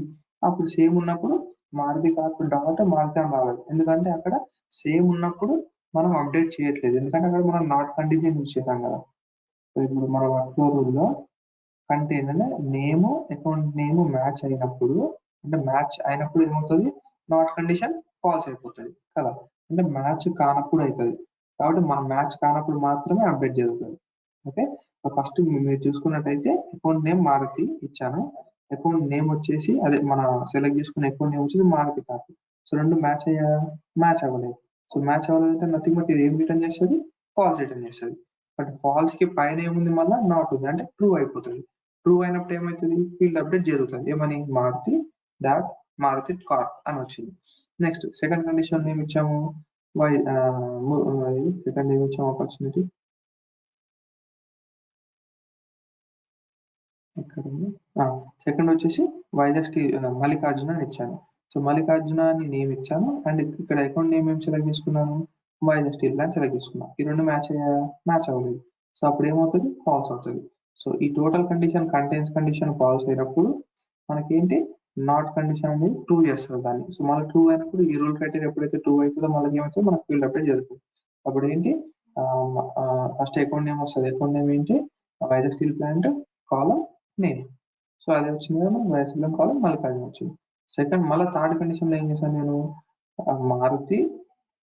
అప్పుడు సేమ్ ఉన్నప్పుడు మారుతి కార్ప్ డాట్ మారుతి అని రావాలి. ఎందుకంటే అక్కడ సేమ్ ఉన్నప్పుడు మనం అప్డేట్ చేయట్లేదు, ఎందుకంటే అక్కడ మనం నాట్ కండిషన్ యూజ్ చేసాం కదా. సో ఇప్పుడు మన వర్క్ ఫ్లో రూల్లో కంటైన్ అంటే నేమ్ అకౌంట్ నేమ్ మ్యాచ్ అయినప్పుడు, అంటే మ్యాచ్ అయినప్పుడు ఏమవుతుంది, నాట్ కండిషన్ ఫాల్స్ అయిపోతుంది కదా. అంటే మ్యాచ్ కానప్పుడు అవుతుంది కాబట్టి మన మ్యాచ్ కానప్పుడు మాత్రమే అప్డేట్ జరుగుతుంది. ఓకే, ఫస్ట్ మీరు చూసుకున్నట్టయితే అకౌంట్ నేమ్ మారుతి ఇచ్చాను, అకౌంట్ నేమ్ వచ్చేసి అదే మన సెలెక్ట్ చేసుకున్న అకౌంట్ నేమ్ వచ్చేసి మారుతి కాదు. సో రెండు మ్యాచ్ అయ్యా, మ్యాచ్ అవ్వలేదు. సో మ్యాచ్ అవ్వాలంటే నథింగ్ బట్ ఇది ఏం రిటర్న్ చేస్తుంది, ఫాల్స్ రిటర్న్ చేస్తుంది. బట్ ఫాల్స్ కి పైన ఏముంది, మళ్ళీ నాట్ ఉంది అంటే ట్రూ అయిపోతుంది. ట్రూ అయినప్పుడు ఏమవుతుంది, ఫీల్డ్ అప్డేట్ జరుగుతుంది. ఏమని, మారుతి డాట్ మారుతి కార్ప్ అని వచ్చింది. నెక్స్ట్ సెకండ్ కండిషన్ ఏమి ఇచ్చాము, సెకండ్ ఏమి ఇచ్చాము ఆపర్చునిటీ ఎక్కడ, సెకండ్ వచ్చేసి వైజాగ్ స్టీల్ మల్లికార్జున అని ఇచ్చాను. సో మల్లికార్జున అని నేమ్ ఇచ్చాను అండ్ ఇక్కడ అకౌంట్ నేమ్ ఏం సెలెక్ట్ చేసుకున్నాను, వైజాగ్ స్టీల్ ప్లాంట్ సెలెక్ట్ చేసుకున్నాను. ఈ రెండు మ్యాచ్ అయ్యా, మ్యాచ్ అవ్వలేదు. సో అప్పుడు ఏమవుతుంది, ఫాల్స్ అవుతుంది. సో ఈ total condition contains condition false అయినప్పుడు మనకేంటి, నాట్ కండిషన్ అనేది ట్రూ చేస్తుంది దాన్ని. సో మళ్ళీ ట్రూ అయినప్పుడు ఈ రూల్ క్రైటీరియా ఎప్పుడైతే ట్రూ అవుతుందో మళ్ళీ ఏమవుతుంది, మనకు ఫీల్డ్ అప్డేట్ జరుగుతుంది. అప్పుడు ఏంటి, ఫస్ట్ అకౌంట్ నేమ్ వస్తుంది. అకౌంట్ నేమ్ ఏంటి, వైజాగ్ స్టీల్ ప్లాంట్ కాలం నేమ్. సో అది వచ్చింది కదా, వైజాగ్ కాలం మల్లికార్జున వచ్చింది. సెకండ్ మళ్ళీ థర్డ్ కండిషన్ లో ఏం చేశాను నేను, మారుతి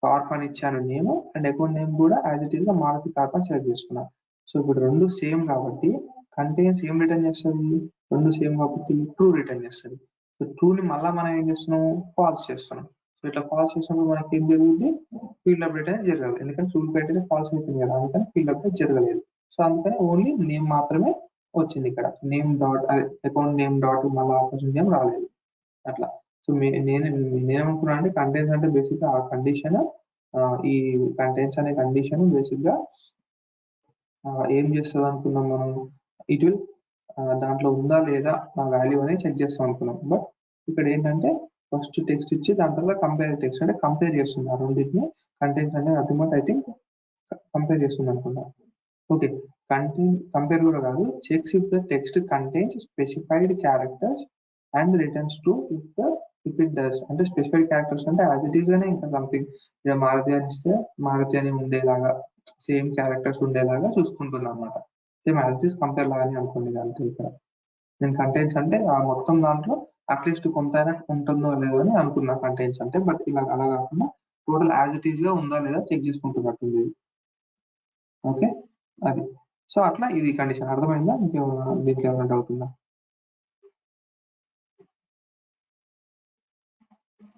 కార్ప్ అని ఇచ్చాను నేమ్ అండ్ అకౌంట్ నేమ్ కూడా యాజ్ ఇట్ ఈస్ గా మారుతి కార్ప్ అని సెలెక్ట్ చేసుకున్నాను. సో ఇప్పుడు రెండు సేమ్ కాబట్టి కంటెన్స్ ఏం రిటర్న్ చేస్తుంది, రెండు సేమ్ కాబట్టి ట్రూ రిటర్న్ చేస్తుంది. సో ట్రూ ని మళ్ళీ మనం ఏం చేస్తున్నాం, ఫాల్స్ చేస్తున్నాం. సో ఇట్లా ఫాల్స్ చేసినప్పుడు మనకి ఏం జరుగుతుంది, ఫీల్డ్ అప్డేట్ అనేది జరగదు. ఎందుకంటే రూల్ పెట్టితే ఫాల్స్ అవుతుంది కదా, అందుకని ఫీల్డ్ అప్డేట్ జరగలేదు. సో అందుకని ఓన్లీ నేమ్ మాత్రమే వచ్చింది. ఇక్కడ name dot account name dot మళ్ళీ ఆపర్చునిటీ నేమ్ రాలేదు. అట్లా సో నేనేమనుకున్నా అంటే కంటెంట్స్ అంటే బేసిక్గా ఆ కండిషన్, ఈ కంటెంట్స్ అనే కండిషన్ బేసిక్గా ఏం చేస్తుంది అనుకున్నాం మనం, ఇట్ విల్ దాంట్లో ఉందా లేదా ఆ వాల్యూ అనేది చెక్ చేస్తాం అనుకున్నాం. బట్ ఇక్కడ ఏంటంటే ఫస్ట్ టెక్స్ట్ ఇచ్చి దాని తర్వాత కంపేర్ టెక్స్ట్ అంటే కంపేర్ చేస్తుంది ఆ రెండింటిని. కంటెంట్స్ అనేది అల్టిమేట్ ఐ థింక్ కంపేర్ చేస్తుంది అనుకుంటా. ఓకే, కంపేర్ కూడా కాదు, checks if the text contains specified characters and returns true if it does. అంటే స్పెసిఫైడ్ క్యారెక్టర్స్ అంటే యాజ్ ఇట్ ఈస్ గానే ఇంకా సంథింగ్ ఇక మారుతి అని ఇస్తే మారుతి అని ఉండేలాగా సేమ్ క్యారెక్టర్స్ ఉండేలాగా చూసుకుంటుంది అనమాట. Same as it is compare లాగానే అనుకోండి అంతే. ఇక్కడ నేను కంటెంట్స్ అంటే ఆ మొత్తం దాంట్లో అట్లీస్ట్ కొంత ఉంటుందో లేదో అని అనుకున్నా కంటెంట్స్ అంటే. బట్ ఇలా అలా కాకుండా టోటల్ యాజ్ ఇట్ ఈస్ గా ఉందా లేదా చెక్ చేసుకుంటున్నట్టుంది. ఓకే, అది. సో అట్లా ఇది కండిషన్ అర్థమైందా? దీనికి ఏమైనా డౌట్ ఉందా?